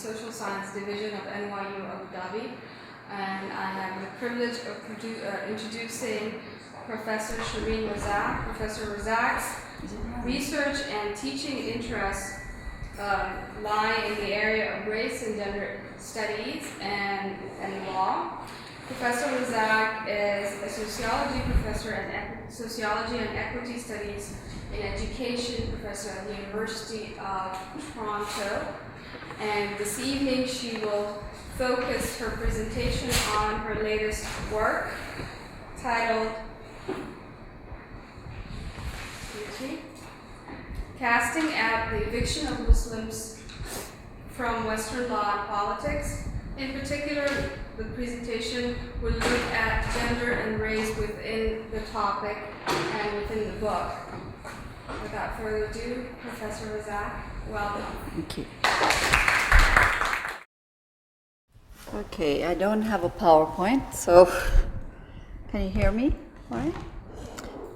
Social Science Division of NYU Abu Dhabi, and I have the privilege of introducing Professor Sherene Razack. Professor Razack's research and teaching interests lie in the area of race and gender studies and law. Professor Razack is a sociology professor and sociology and equity studies in education professor at the University of Toronto. And this evening she will focus her presentation on her latest work titled Casting Out the Eviction of Muslims from Western Law and Politics. In particular, the presentation will look at gender and race within the topic and within the book. Without further ado, Professor Razack, welcome. Thank you. Okay, I don't have a PowerPoint, so can you hear me? All right.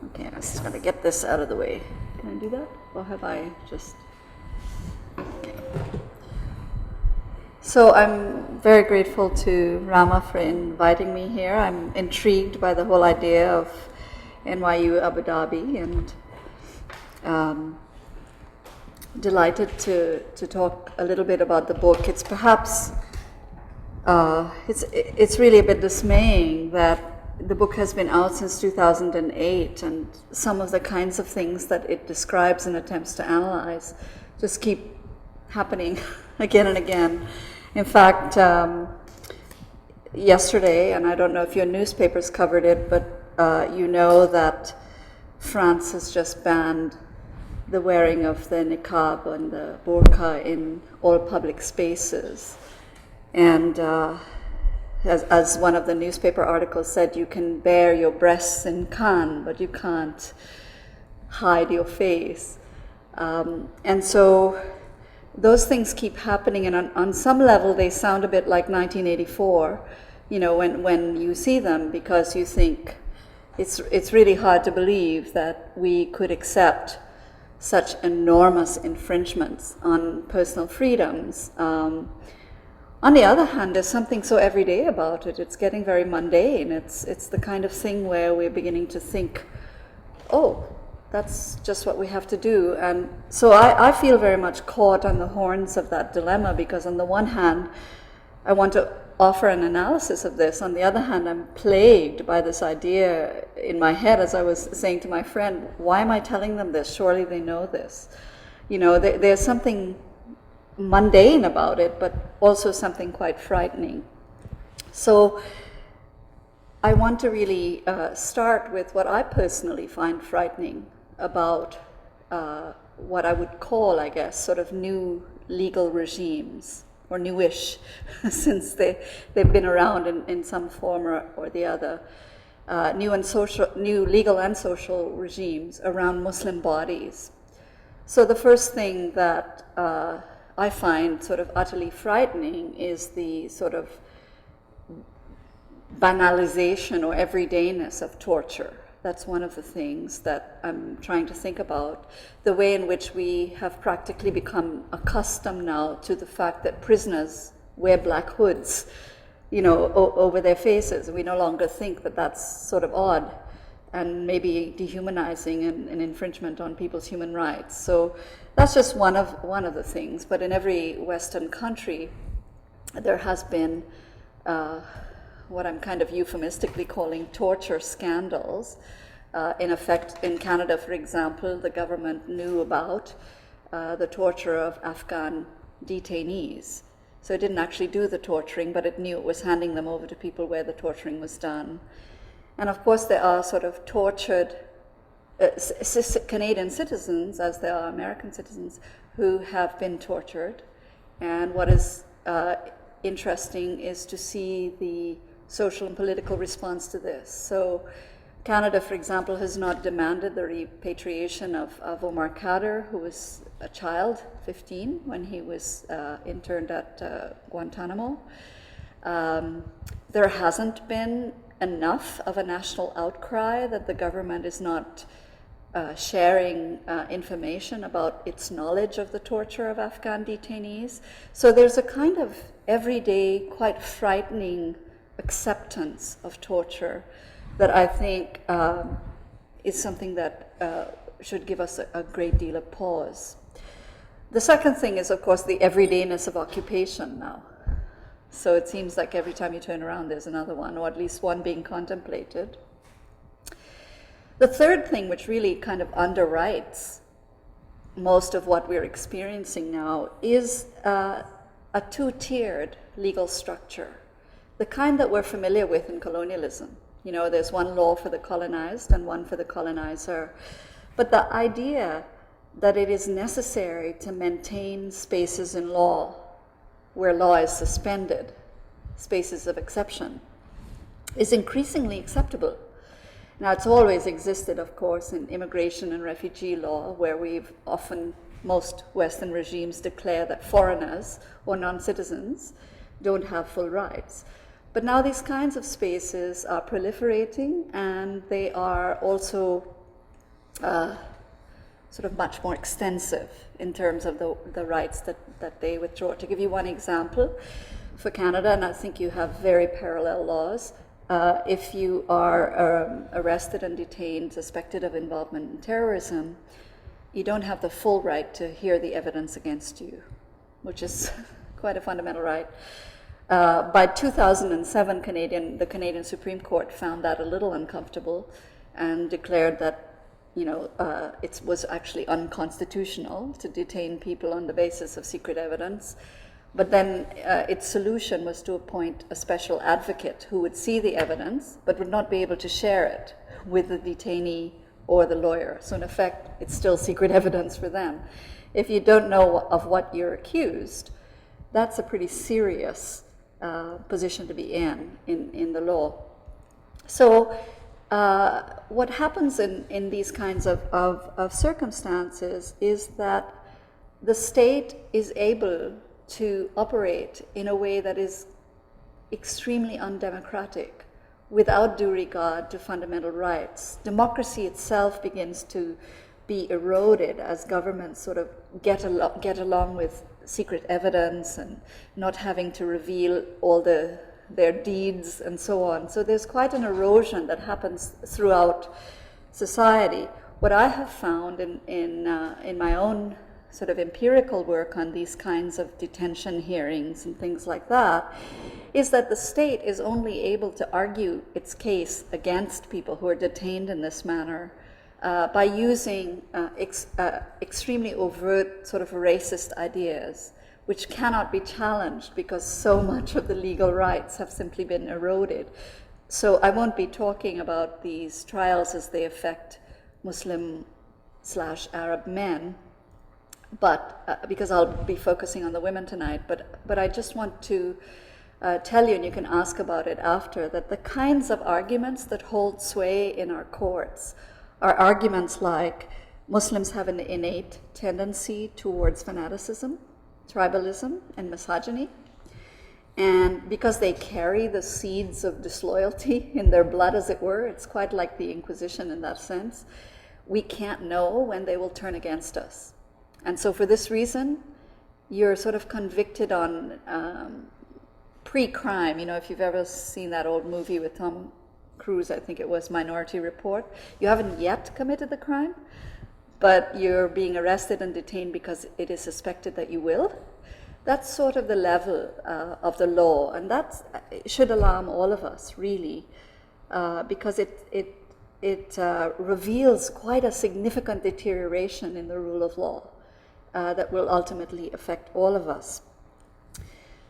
Okay, I'm just going to get this out of the way. Can I do that? Or have I just... Okay. So I'm very grateful to Rahma for inviting me here. I'm intrigued by the whole idea of NYU Abu Dhabi and delighted to talk a little bit about the book. It's perhaps, it's really a bit dismaying that the book has been out since 2008 and some of the kinds of things that it describes and attempts to analyze just keep happening again and again. In fact, yesterday, and I don't know if your newspapers covered it, but you know that France has just banned the wearing of the niqab and the burqa in all public spaces. And as one of the newspaper articles said, you can bare your breasts in Cannes, but you can't hide your face. And so those things keep happening, and on some level they sound a bit like 1984, you know, when you see them, because you think it's really hard to believe that we could accept such enormous infringements on personal freedoms. On the other hand, there's something so everyday about it. It's getting very mundane. It's the kind of thing where we're beginning to think, oh, that's just what we have to do. And so I feel very much caught on the horns of that dilemma, because on the one hand, I want to offer an analysis of this. On the other hand, I'm plagued by this idea in my head, as I was saying to my friend, why am I telling them this? Surely they know this. You know, there's something mundane about it, but also something quite frightening. So I want to really start with what I personally find frightening about what I would call, I guess, sort of new legal regimes, or newish, since they've been around in some form or the other, new legal and social regimes around Muslim bodies. So the first thing that I find sort of utterly frightening is the sort of banalization or everydayness of torture. That's one of the things that I'm trying to think about, the way in which we have practically become accustomed now to the fact that prisoners wear black hoods, you know, over their faces. We no longer think that that's sort of odd and maybe dehumanizing and an infringement on people's human rights. So that's just one of the things. But in every Western country, there has been what I'm kind of euphemistically calling torture scandals. In effect, in Canada, for example, the government knew about the torture of Afghan detainees. So it didn't actually do the torturing, but it knew it was handing them over to people where the torturing was done. And of course, there are sort of tortured Canadian citizens, as there are American citizens, who have been tortured. And what is interesting is to see the social and political response to this. So Canada, for example, has not demanded the repatriation of Omar Khadr, who was a child, 15, when he was interned at Guantanamo. There hasn't been enough of a national outcry that the government is not sharing information about its knowledge of the torture of Afghan detainees. So there's a kind of everyday, quite frightening acceptance of torture that I think is something that should give us a great deal of pause. The second thing is, of course, the everydayness of occupation now. So it seems like every time you turn around, there's another one, or at least one being contemplated. The third thing, which really kind of underwrites most of what we're experiencing now, is a two-tiered legal structure, the kind that we're familiar with in colonialism. You know, there's one law for the colonized and one for the colonizer. But the idea that it is necessary to maintain spaces in law where law is suspended, spaces of exception, is increasingly acceptable. Now, it's always existed, of course, in immigration and refugee law, where most Western regimes declare that foreigners or non-citizens don't have full rights. But now these kinds of spaces are proliferating, and they are also sort of much more extensive in terms of the rights that they withdraw. To give you one example, for Canada, and I think you have very parallel laws, if you are arrested and detained, suspected of involvement in terrorism, you don't have the full right to hear the evidence against you, which is quite a fundamental right. By 2007, the Canadian Supreme Court found that a little uncomfortable and declared that it was actually unconstitutional to detain people on the basis of secret evidence. But then its solution was to appoint a special advocate who would see the evidence but would not be able to share it with the detainee or the lawyer. So in effect, it's still secret evidence for them. If you don't know of what you're accused, that's a pretty serious position to be in the law. So what happens in these kinds of circumstances is that the state is able to operate in a way that is extremely undemocratic without due regard to fundamental rights. Democracy itself begins to be eroded as governments sort of get along with secret evidence and not having to reveal all their deeds and so on. So there's quite an erosion that happens throughout society. What I have found in my own sort of empirical work on these kinds of detention hearings and things like that is that the state is only able to argue its case against people who are detained in this manner by using extremely overt sort of racist ideas, which cannot be challenged because so much of the legal rights have simply been eroded. So I won't be talking about these trials as they affect Muslim/Arab men, but because I'll be focusing on the women tonight. But I just want to tell you, and you can ask about it after, that the kinds of arguments that hold sway in our courts are arguments like Muslims have an innate tendency towards fanaticism, tribalism, and misogyny. And because they carry the seeds of disloyalty in their blood, as it were, it's quite like the Inquisition in that sense, we can't know when they will turn against us. And so for this reason, you're sort of convicted on pre-crime. If you've ever seen that old movie with Tom Cruise, I think it was Minority Report, you haven't yet committed the crime, but you're being arrested and detained because it is suspected that you will. That's sort of the level of the law, and that should alarm all of us, really, because it reveals quite a significant deterioration in the rule of law that will ultimately affect all of us.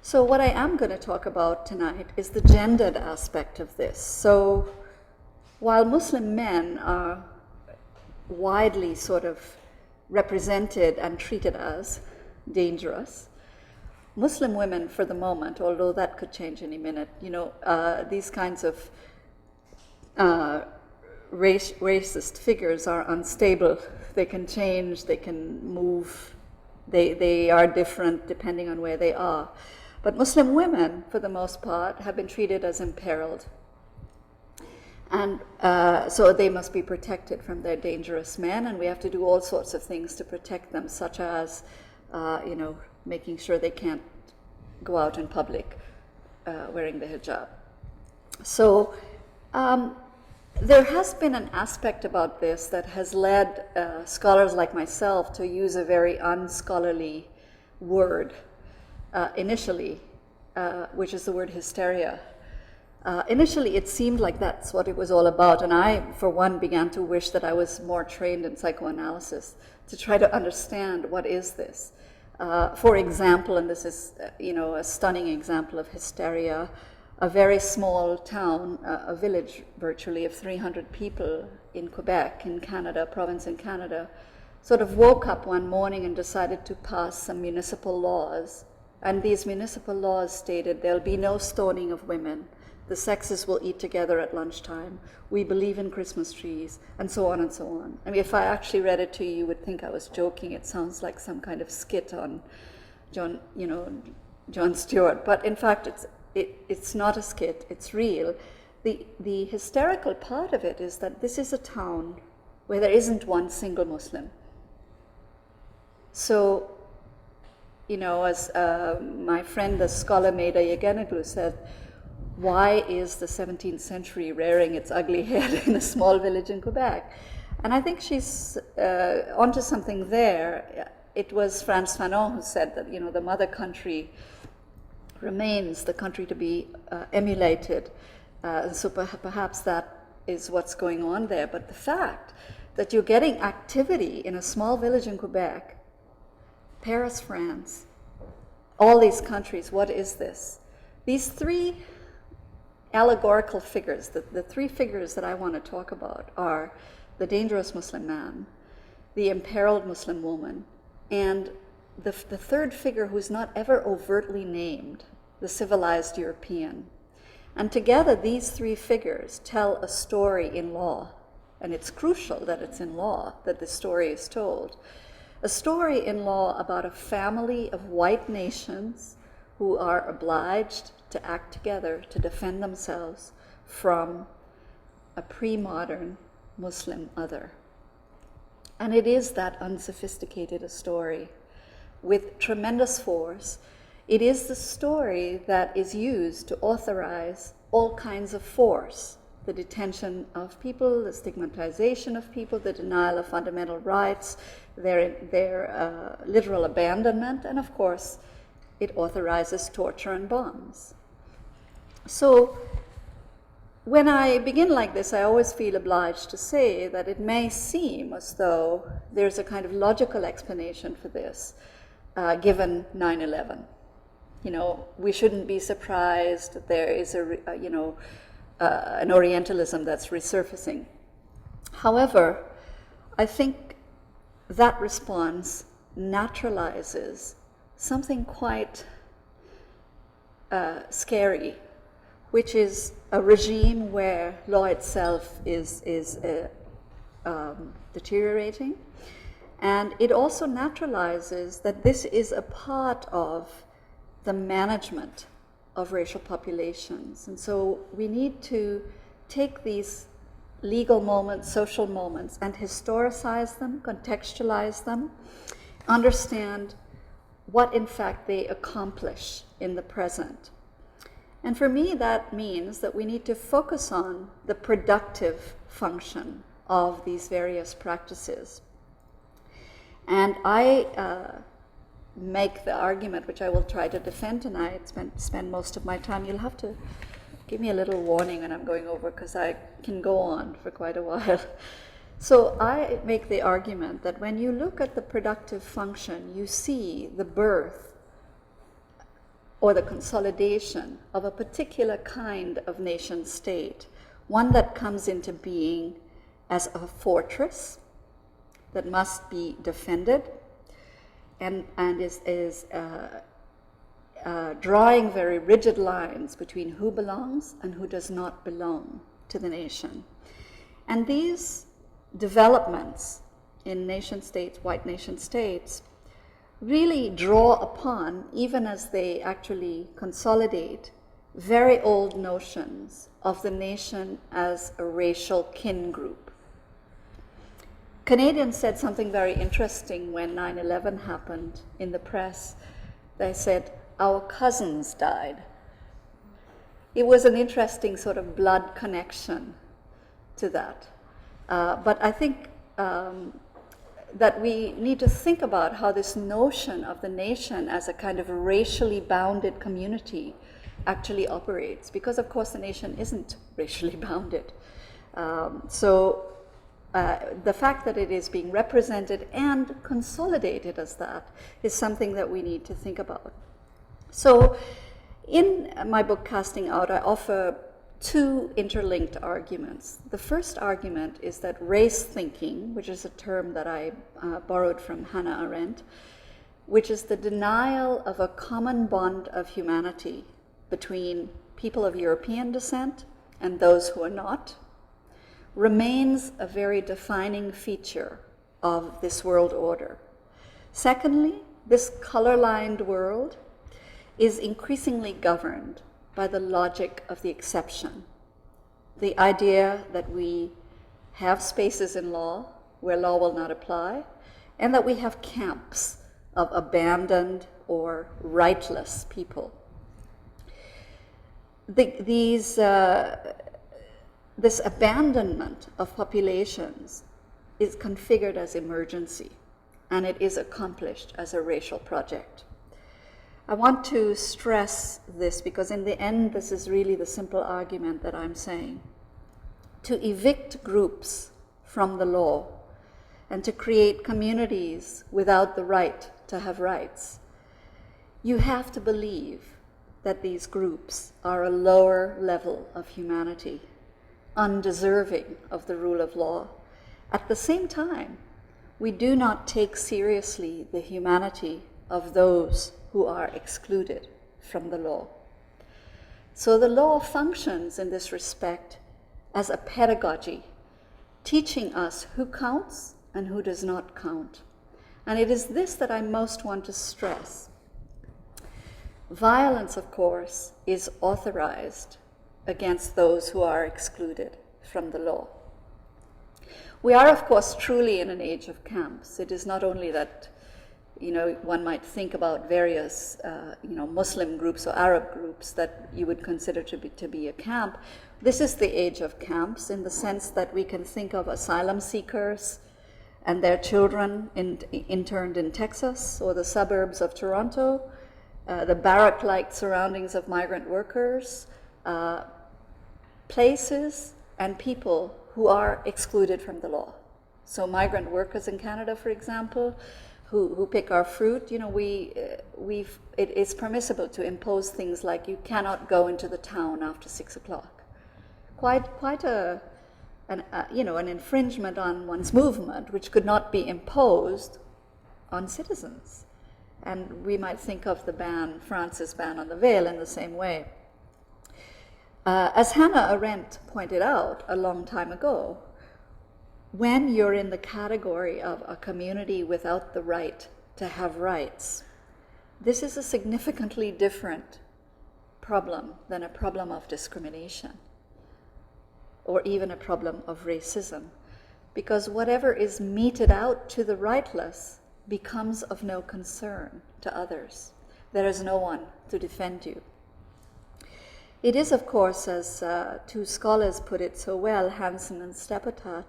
So what I am going to talk about tonight is the gendered aspect of this. So while Muslim men are widely sort of represented and treated as dangerous, Muslim women, for the moment, although that could change any minute, these kinds of racist figures are unstable. They can change, they can move, they are different depending on where they are. But Muslim women, for the most part, have been treated as imperiled. And so they must be protected from their dangerous men, and we have to do all sorts of things to protect them, such as, making sure they can't go out in public wearing the hijab. So there has been an aspect about this that has led scholars like myself to use a very unscholarly word initially, which is the word hysteria. Initially, it seemed like that's what it was all about, and I, for one, began to wish that I was more trained in psychoanalysis to try to understand what is this. For example, and this is, a stunning example of hysteria, a very small town, a village virtually of 300 people in Quebec, in Canada, province in Canada, sort of woke up one morning and decided to pass some municipal laws. And these municipal laws stated there'll be no stoning of women. The sexes will eat together at lunchtime. We believe in Christmas trees, and so on and so on. I mean, if I actually read it to you, you would think I was joking. It sounds like some kind of skit on John Stewart. But in fact, it's not a skit. It's real. The hysterical part of it is that this is a town where there isn't one single Muslim. So, as my friend, the scholar Maida Yegeneglu said, why is the 17th century rearing its ugly head in a small village in Quebec? And I think she's onto something there. It was Frantz Fanon who said that, the mother country remains the country to be emulated. So perhaps that is what's going on there. But the fact that you're getting activity in a small village in Quebec, Paris, France, all these countries, what is this? These three allegorical figures, the three figures that I want to talk about are the dangerous Muslim man, the imperiled Muslim woman, and the third figure who's not ever overtly named, the civilized European. And together these three figures tell a story in law, and it's crucial that it's in law that the story is told. A story in law about a family of white nations who are obliged to act together to defend themselves from a pre-modern Muslim other. And it is that unsophisticated a story with tremendous force. It is the story that is used to authorize all kinds of force, the detention of people, the stigmatization of people, the denial of fundamental rights, their literal abandonment, and of course, it authorizes torture and bombs. So when I begin like this, I always feel obliged to say that it may seem as though there's a kind of logical explanation for this, given 9/11. We shouldn't be surprised that there is an Orientalism that's resurfacing. However, I think that response naturalizes something quite scary, which is a regime where law itself is deteriorating. And it also naturalizes that this is a part of the management of racial populations. And so we need to take these legal moments, social moments, and historicize them, contextualize them, understand what in fact they accomplish in the present. And for me, that means that we need to focus on the productive function of these various practices. And I make the argument, which I will try to defend tonight, spend most of my time. You'll have to give me a little warning when I'm going over, because I can go on for quite a while. So I make the argument that when you look at the productive function, you see the birth or the consolidation of a particular kind of nation state, one that comes into being as a fortress that must be defended and is drawing very rigid lines between who belongs and who does not belong to the nation. And these developments in nation states, white nation states, really draw upon, even as they actually consolidate, very old notions of the nation as a racial kin group. Canadians said something very interesting when 9/11 happened in the press. They said, "Our cousins died." It was an interesting sort of blood connection to that. But I think that we need to think about how this notion of the nation as a kind of racially bounded community actually operates, because of course the nation isn't racially bounded. The fact that it is being represented and consolidated as that is something that we need to think about. So in my book, Casting Out, I offer two interlinked arguments. The first argument is that race thinking, which is a term that I borrowed from Hannah Arendt, which is the denial of a common bond of humanity between people of European descent and those who are not, remains a very defining feature of this world order. Secondly, this color-lined world is increasingly governed by the logic of the exception. The idea that we have spaces in law where law will not apply, and that we have camps of abandoned or rightless people. This abandonment of populations is configured as emergency, and it is accomplished as a racial project. I want to stress this because in the end, this is really the simple argument that I'm saying. To evict groups from the law and to create communities without the right to have rights, you have to believe that these groups are a lower level of humanity, undeserving of the rule of law. At the same time, we do not take seriously the humanity of those who are excluded from the law. So the law functions in this respect as a pedagogy, teaching us who counts and who does not count. And it is this that I most want to stress. Violence, of course, is authorized against those who are excluded from the law. We are, of course, truly in an age of camps. It is not only that one might think about various, Muslim groups or Arab groups that you would consider to be a camp. This is the age of camps in the sense that we can think of asylum seekers and their children interned in Texas or the suburbs of Toronto, the barrack-like surroundings of migrant workers, places and people who are excluded from the law. So migrant workers in Canada, for example, who pick our fruit, it is permissible to impose things like you cannot go into the town after 6 o'clock. Quite an infringement on one's movement, which could not be imposed on citizens. And we might think of the ban, France's ban on the veil, in the same way. As Hannah Arendt pointed out a long time ago, when you're in the category of a community without the right to have rights, this is a significantly different problem than a problem of discrimination or even a problem of racism, because whatever is meted out to the rightless becomes of no concern to others. There is no one to defend you. It is, of course, as two scholars put it so well, Hansen and Stepatat,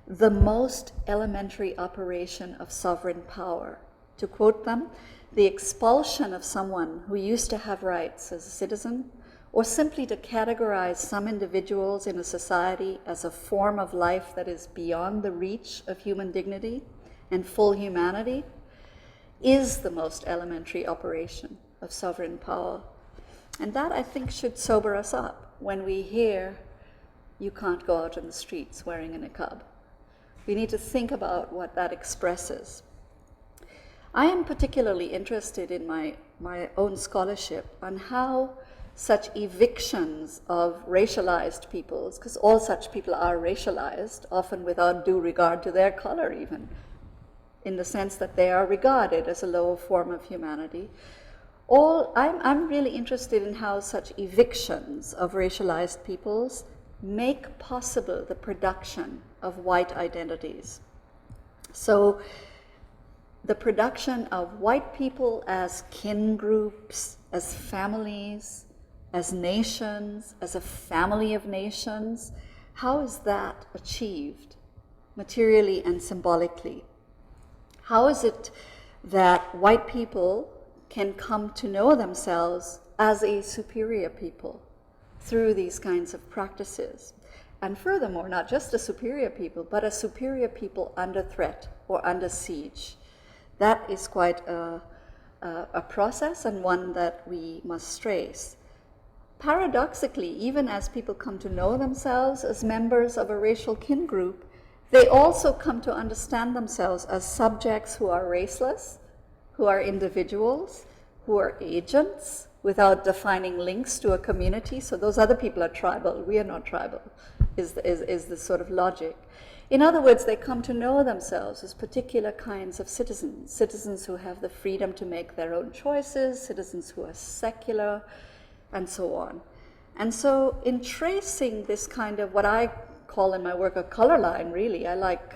the most elementary operation of sovereign power. To quote them, the expulsion of someone who used to have rights as a citizen, or simply to categorize some individuals in a society as a form of life that is beyond the reach of human dignity and full humanity, is the most elementary operation of sovereign power. And that, I think, should sober us up when we hear you can't go out in the streets wearing a niqab. We need to think about what that expresses. I am particularly interested in my own scholarship on how such evictions of racialized peoples, because all such people are racialized, often without due regard to their color even, in the sense that they are regarded as a lower form of humanity, I'm really interested in how such evictions of racialized peoples make possible the production of white identities. So the production of white people as kin groups, as families, as nations, as a family of nations, how is that achieved materially and symbolically? How is it that white people can come to know themselves as a superior people through these kinds of practices? And furthermore, not just a superior people, but a superior people under threat or under siege. That is quite a process, and one that we must trace. Paradoxically, even as people come to know themselves as members of a racial kin group, they also come to understand themselves as subjects who are raceless, who are individuals, who are agents without defining links to a community. So those other people are tribal, we are not tribal, is the sort of logic. In other words, they come to know themselves as particular kinds of citizens, citizens who have the freedom to make their own choices, citizens who are secular, and so on. And so in tracing this kind of what I call in my work a color line, really, I like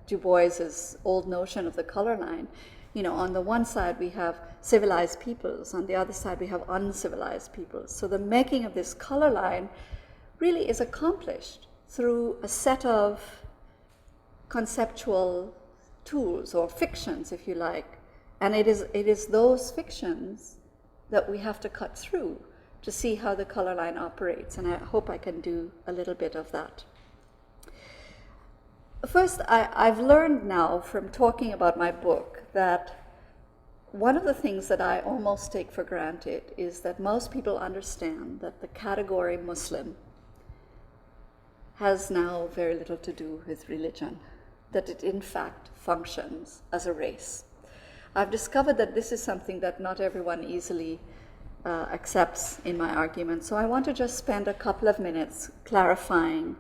Du Bois's old notion of the color line. You know, on the one side we have civilized peoples, on the other side we have uncivilized peoples. So the making of this color line really is accomplished through a set of conceptual tools or fictions, if you like. And it is those fictions that we have to cut through to see how the color line operates. And I hope I can do a little bit of that. First, I've learned now from talking about my book that one of the things that I almost take for granted is that most people understand that the category Muslim has now very little to do with religion, that it in fact functions as a race. I've discovered that this is something that not everyone easily accepts in my argument, so I want to just spend a couple of minutes clarifying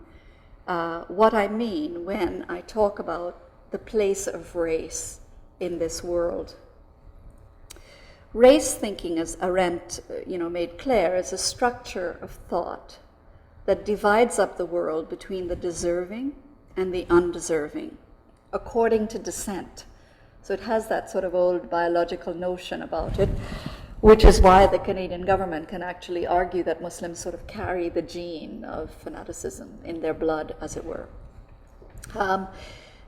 what I mean when I talk about the place of race in this world. Race thinking, as Arendt made clear, is a structure of thought that divides up the world between the deserving and the undeserving, according to descent. So it has that sort of old biological notion about it, which is why the Canadian government can actually argue that Muslims sort of carry the gene of fanaticism in their blood, as it were.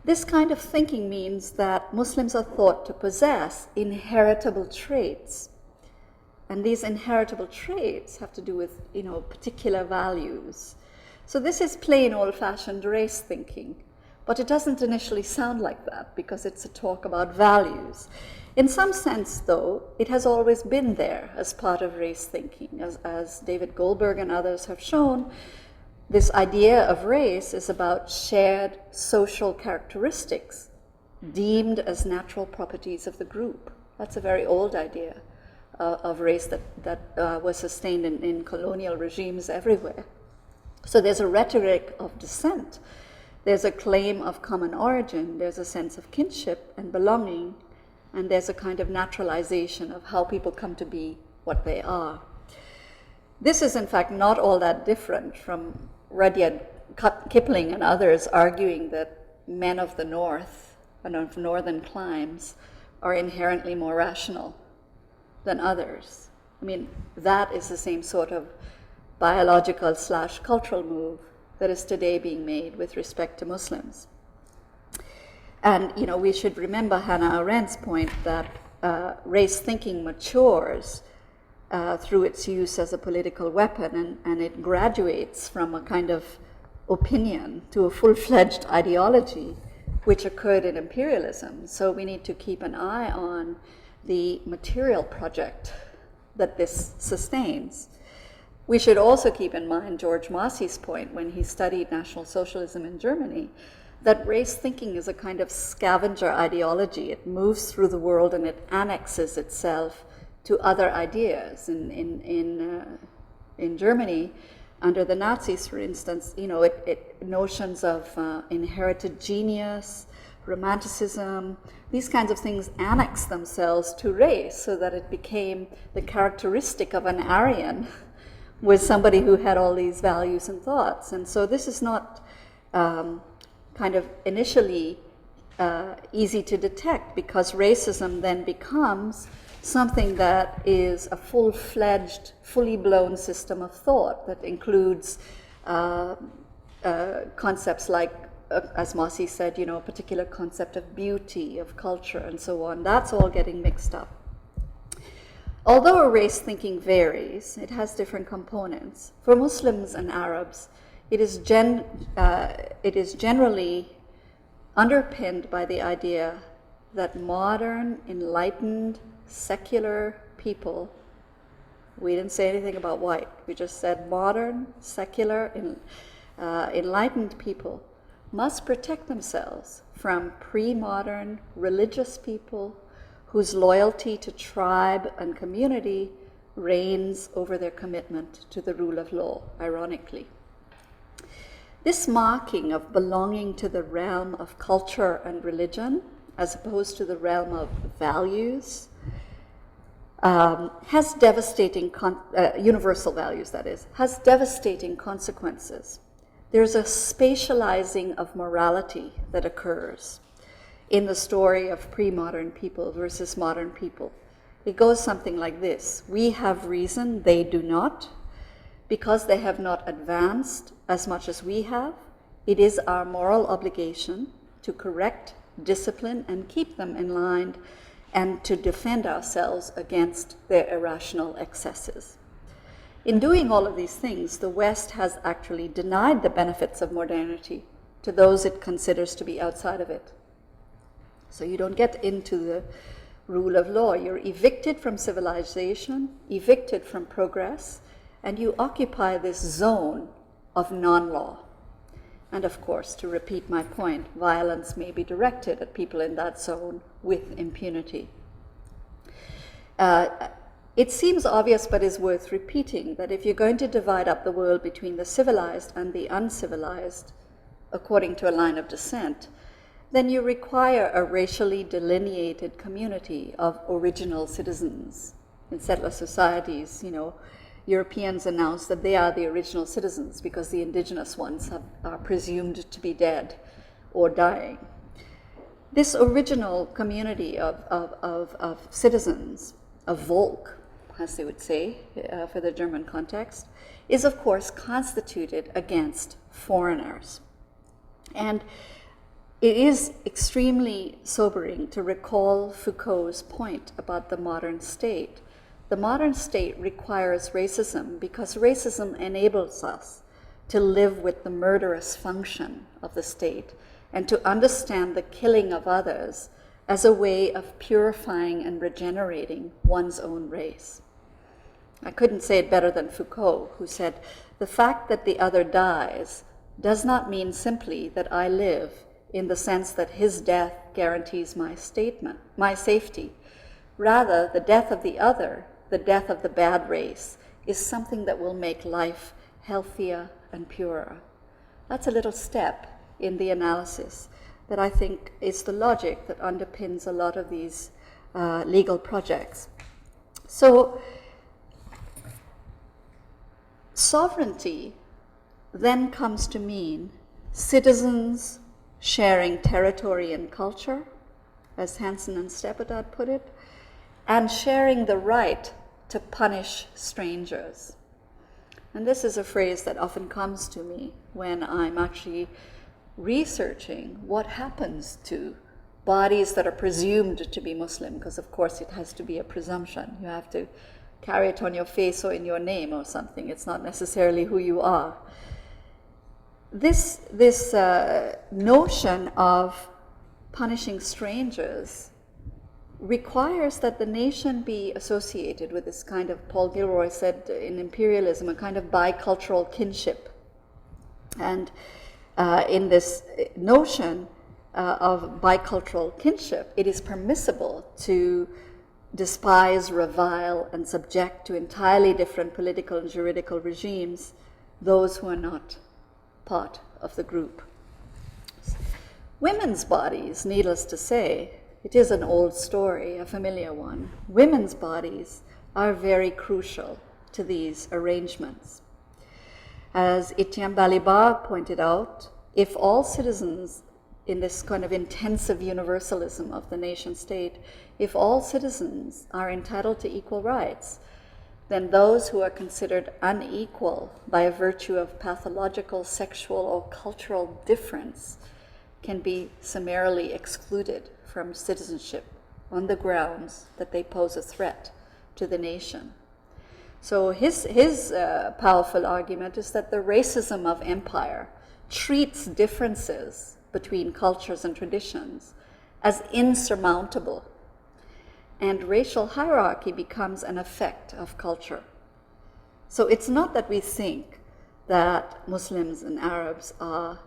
This kind of thinking means that Muslims are thought to possess inheritable traits. And these inheritable traits have to do with, particular values. So this is plain old-fashioned race thinking, but it doesn't initially sound like that because it's a talk about values. In some sense, though, it has always been there as part of race thinking. As David Goldberg and others have shown, this idea of race is about shared social characteristics deemed as natural properties of the group. That's a very old idea of race that was sustained in colonial regimes everywhere. So there's a rhetoric of descent. There's a claim of common origin. There's a sense of kinship and belonging. And there's a kind of naturalization of how people come to be what they are. This is, in fact, not all that different from Rudyard Kipling and others arguing that men of the North and of northern climes are inherently more rational than others. I mean, that is the same sort of biological/cultural move that is today being made with respect to Muslims. And, we should remember Hannah Arendt's point that race thinking matures through its use as a political weapon, and it graduates from a kind of opinion to a full-fledged ideology, which occurred in imperialism. So we need to keep an eye on the material project that this sustains. We should also keep in mind George Marcy's point when he studied National Socialism in Germany, that race thinking is a kind of scavenger ideology. It moves through the world and it annexes itself to other ideas. In Germany, under the Nazis, for instance, notions of inherited genius, Romanticism, these kinds of things annexed themselves to race so that it became the characteristic of an Aryan was somebody who had all these values and thoughts. And so this is not kind of initially easy to detect, because racism then becomes something that is a full-fledged, fully blown system of thought that includes concepts like, as Mossy said, a particular concept of beauty, of culture, and so on. That's all getting mixed up. Although our race thinking varies, it has different components. For Muslims and Arabs, it is generally underpinned by the idea that modern, enlightened, secular people, we didn't say anything about white, we just said modern, secular, enlightened people must protect themselves from pre-modern religious people whose loyalty to tribe and community reigns over their commitment to the rule of law, ironically. This marking of belonging to the realm of culture and religion, as opposed to the realm of values, has devastating, universal values that is, has devastating consequences. There's a spatializing of morality that occurs in the story of pre-modern people versus modern people. It goes something like this: we have reason, they do not. Because they have not advanced as much as we have, it is our moral obligation to correct, discipline, and keep them in line, and to defend ourselves against their irrational excesses. In doing all of these things, the West has actually denied the benefits of modernity to those it considers to be outside of it. So you don't get into the rule of law. You're evicted from civilization, evicted from progress, and you occupy this zone of non-law. And of course, to repeat my point, violence may be directed at people in that zone with impunity. It seems obvious, but is worth repeating, that if you're going to divide up the world between the civilized and the uncivilized, according to a line of descent, then you require a racially delineated community of original citizens. In settler societies, Europeans announce that they are the original citizens because the indigenous ones are presumed to be dead or dying. This original community of citizens, of Volk, as they would say for the German context, is of course constituted against foreigners. And it is extremely sobering to recall Foucault's point about the modern state. The modern state requires racism because racism enables us to live with the murderous function of the state and to understand the killing of others as a way of purifying and regenerating one's own race. I couldn't say it better than Foucault, who said, "The fact that the other dies does not mean simply that I live in the sense that his death guarantees my safety. Rather, the death of the other, the death of the bad race, is something that will make life healthier and purer." That's a little step in the analysis that I think is the logic that underpins a lot of these legal projects. So, sovereignty then comes to mean citizens sharing territory and culture, as Hansen and Steppadad put it, and sharing the right to punish strangers. And this is a phrase that often comes to me when I'm actually researching what happens to bodies that are presumed to be Muslim, because of course it has to be a presumption. You have to carry it on your face or in your name or something. It's not necessarily who you are. This notion of punishing strangers requires that the nation be associated with this kind of, Paul Gilroy said in Imperialism, a kind of bicultural kinship. And in this notion of bicultural kinship, it is permissible to despise, revile, and subject to entirely different political and juridical regimes those who are not part of the group. Women's bodies, needless to say, it is an old story, a familiar one. Women's bodies are very crucial to these arrangements. As Etienne Balibar pointed out, if all citizens in this kind of intensive universalism of the nation state, if all citizens are entitled to equal rights, then those who are considered unequal by virtue of pathological, sexual, or cultural difference can be summarily excluded from citizenship on the grounds that they pose a threat to the nation. So his powerful argument is that the racism of empire treats differences between cultures and traditions as insurmountable, and racial hierarchy becomes an effect of culture. So it's not that we think that Muslims and Arabs are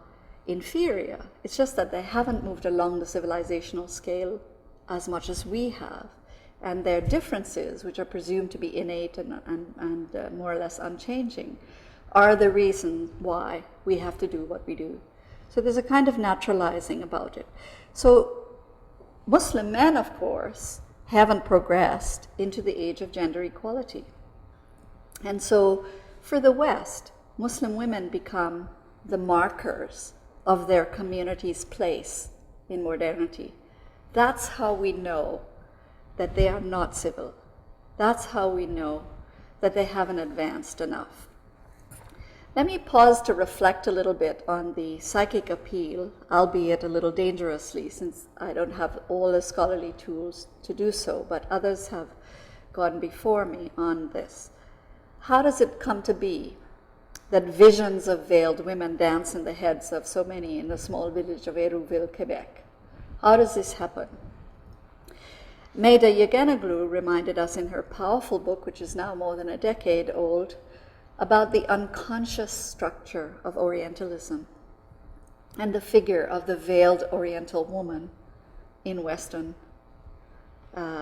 inferior, it's just that they haven't moved along the civilizational scale as much as we have, and their differences, which are presumed to be innate and more or less unchanging, are the reason why we have to do what we do. So there's a kind of naturalizing about it. So Muslim men, of course, haven't progressed into the age of gender equality. And so for the West, Muslim women become the markers of their community's place in modernity. That's how we know that they are not civil. That's how we know that they haven't advanced enough. Let me pause to reflect a little bit on the psychic appeal, albeit a little dangerously, since I don't have all the scholarly tools to do so, but others have gone before me on this. How does it come to be that visions of veiled women dance in the heads of so many in the small village of Hérouville, Quebec? How does this happen? Maida Yeganoglu reminded us in her powerful book, which is now more than a decade old, about the unconscious structure of Orientalism and the figure of the veiled Oriental woman in Western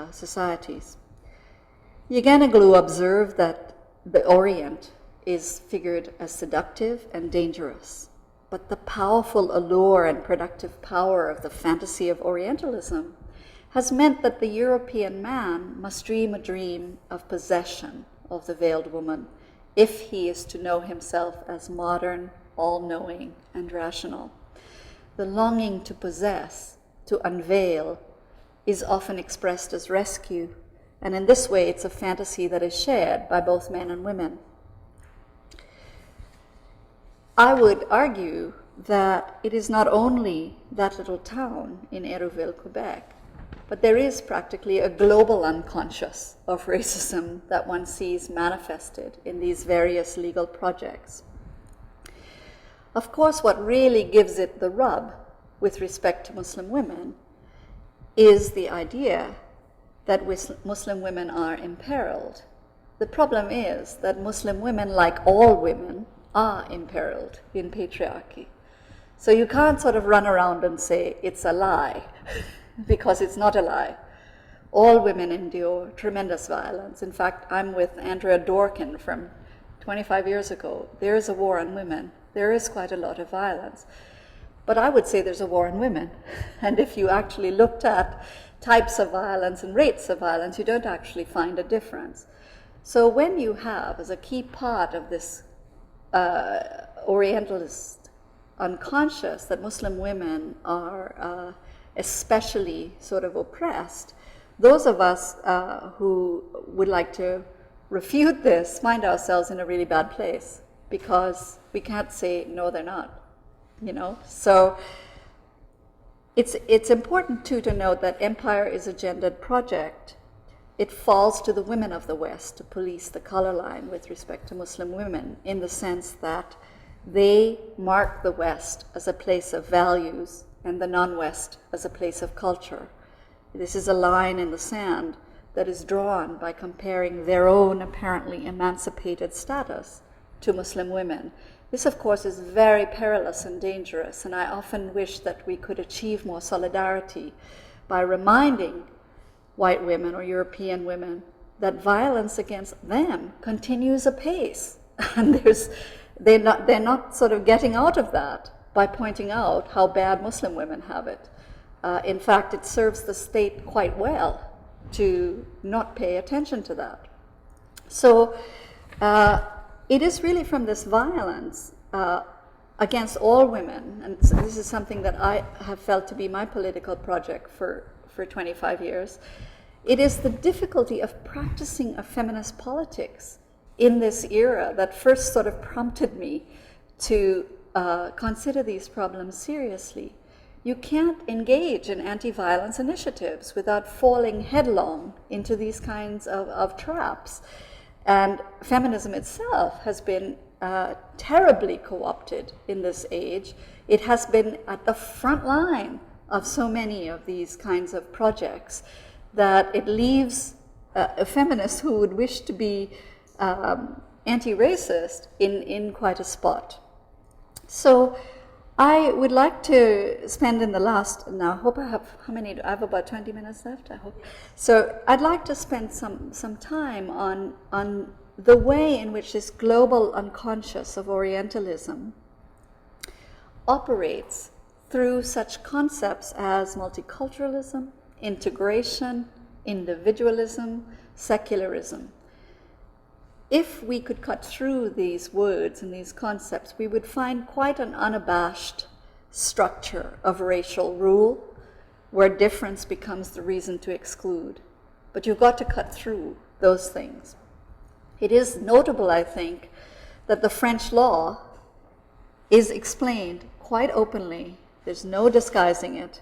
societies. Yeganoglu observed that the Orient is figured as seductive and dangerous, but the powerful allure and productive power of the fantasy of Orientalism has meant that the European man must dream a dream of possession of the veiled woman if he is to know himself as modern, all-knowing, and rational. The longing to possess, to unveil, is often expressed as rescue, and in this way it's a fantasy that is shared by both men and women. I would argue that it is not only that little town in Hérouville, Quebec, but there is practically a global unconscious of racism that one sees manifested in these various legal projects. Of course, what really gives it the rub with respect to Muslim women is the idea that Muslim women are imperiled. The problem is that Muslim women, like all women, are imperiled in patriarchy. So you can't sort of run around and say it's a lie, because it's not a lie. All women endure tremendous violence. In fact, I'm with Andrea Dworkin from 25 years ago. There is a war on women. There is quite a lot of violence. But I would say there's a war on women. And if you actually looked at types of violence and rates of violence, you don't actually find a difference. So when you have, as a key part of this Orientalist unconscious, that Muslim women are especially sort of oppressed, those of us who would like to refute this find ourselves in a really bad place, because we can't say, no, they're not, you know? So it's important, too, to note that empire is a gendered project. It falls to the women of the West to police the color line with respect to Muslim women, in the sense that they mark the West as a place of values and the non-West as a place of culture. This is a line in the sand that is drawn by comparing their own apparently emancipated status to Muslim women. This, of course, is very perilous and dangerous, and I often wish that we could achieve more solidarity by reminding white women or European women that violence against them continues apace, and they're not sort of getting out of that. by pointing out how bad Muslim women have it. In fact, it serves the state quite well to not pay attention to that. So it is really from this violence against all women, and this is something that I have felt to be my political project for 25 years. It is the difficulty of practicing a feminist politics in this era that first sort of prompted me to consider these problems seriously. You can't engage in anti-violence initiatives without falling headlong into these kinds of traps. And feminism itself has been terribly co-opted in this age. It has been at the front line of so many of these kinds of projects that it leaves a feminist who would wish to be anti-racist in quite a spot. So I would like to spend in the last, now I hope I have, I have about 20 minutes left, I hope. So I'd like to spend some time on the way in which this global unconscious of Orientalism operates through such concepts as multiculturalism, integration, individualism, secularism. If we could cut through these words and these concepts, we would find quite an unabashed structure of racial rule where difference becomes the reason to exclude. But you've got to cut through those things. It is notable, I think, that the French law is explained quite openly. There's no disguising it.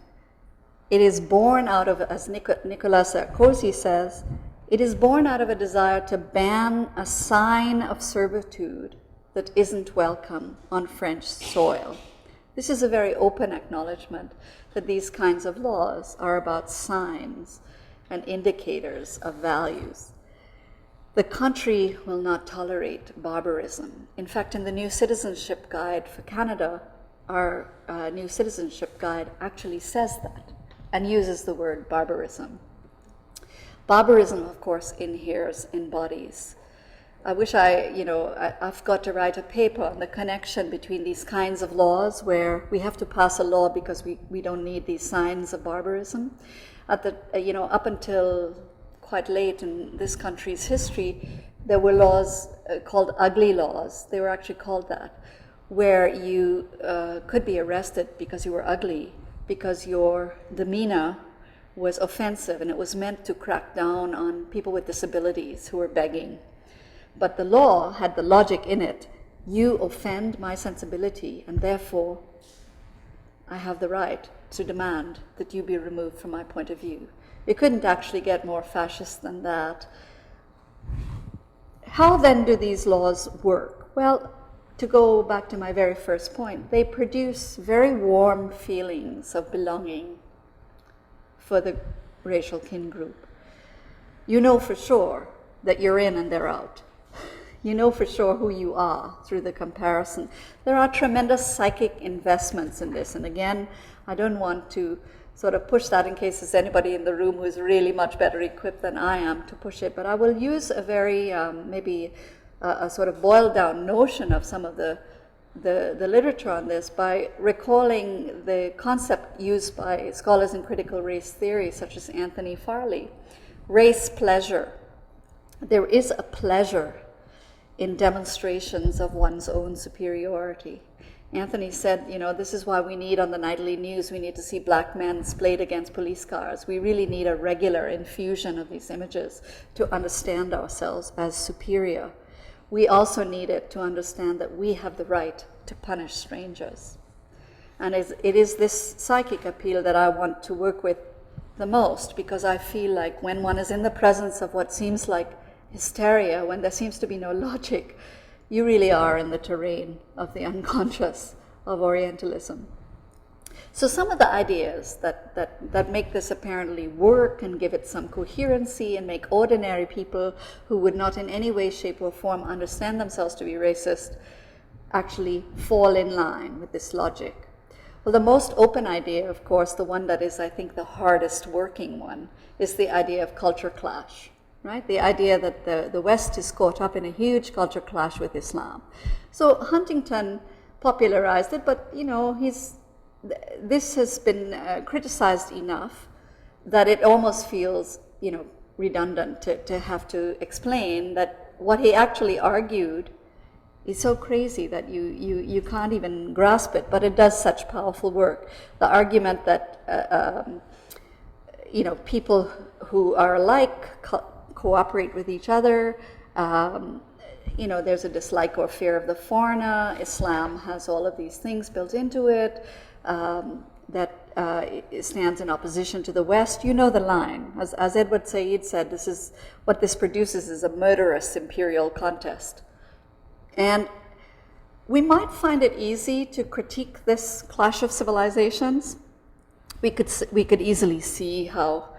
It is born out of, as Nicolas Sarkozy says, it is born out of a desire to ban a sign of servitude that isn't welcome on French soil. This is a very open acknowledgement that these kinds of laws are about signs and indicators of values. The country will not tolerate barbarism. In fact, in the new citizenship guide for Canada, our new citizenship guide actually says that and uses the word barbarism. Barbarism, of course, inheres in bodies. I wish I've got to write a paper on the connection between these kinds of laws where we have to pass a law because we don't need these signs of barbarism. Up until quite late in this country's history, there were laws called ugly laws. They were actually called that, where you could be arrested because you were ugly, because your demeanor was offensive, and it was meant to crack down on people with disabilities who were begging. But the law had the logic in it. You offend my sensibility, and therefore I have the right to demand that you be removed from my point of view. It couldn't actually get more fascist than that. How then do these laws work? Well, to go back to my very first point, they produce very warm feelings of belonging for the racial kin group. You know for sure that you're in and they're out. You know for sure who you are through the comparison. There are tremendous psychic investments in this. And again, I don't want to sort of push that in case there's anybody in the room who is really much better equipped than I am to push it. But I will use a very, maybe a sort of boiled down notion of some of the literature on this by recalling the concept used by scholars in critical race theory, such as Anthony Farley, race pleasure. There is a pleasure in demonstrations of one's own superiority. Anthony said, this is why we need on the nightly news, we need to see black men splayed against police cars. We really need a regular infusion of these images to understand ourselves as superior. We also need it to understand that we have the right to punish strangers. And it is this psychic appeal that I want to work with the most, because I feel like when one is in the presence of what seems like hysteria, when there seems to be no logic, you really are in the terrain of the unconscious of Orientalism. So some of the ideas that make this apparently work and give it some coherency and make ordinary people who would not in any way, shape, or form understand themselves to be racist actually fall in line with this logic. Well, the most open idea, of course, the one that is, I think, the hardest working one, is the idea of culture clash, right? The idea that the West is caught up in a huge culture clash with Islam. So Huntington popularized it, but this has been criticized enough that it almost feels, redundant to have to explain that what he actually argued is so crazy that you can't even grasp it, but it does such powerful work. The argument that people who are alike cooperate with each other. There's a dislike or fear of the foreigner. Islam has all of these things built into it that it stands in opposition to the West. You know the line. As Edward Said said, what this produces is a murderous imperial contest. And we might find it easy to critique this clash of civilizations. We could easily see how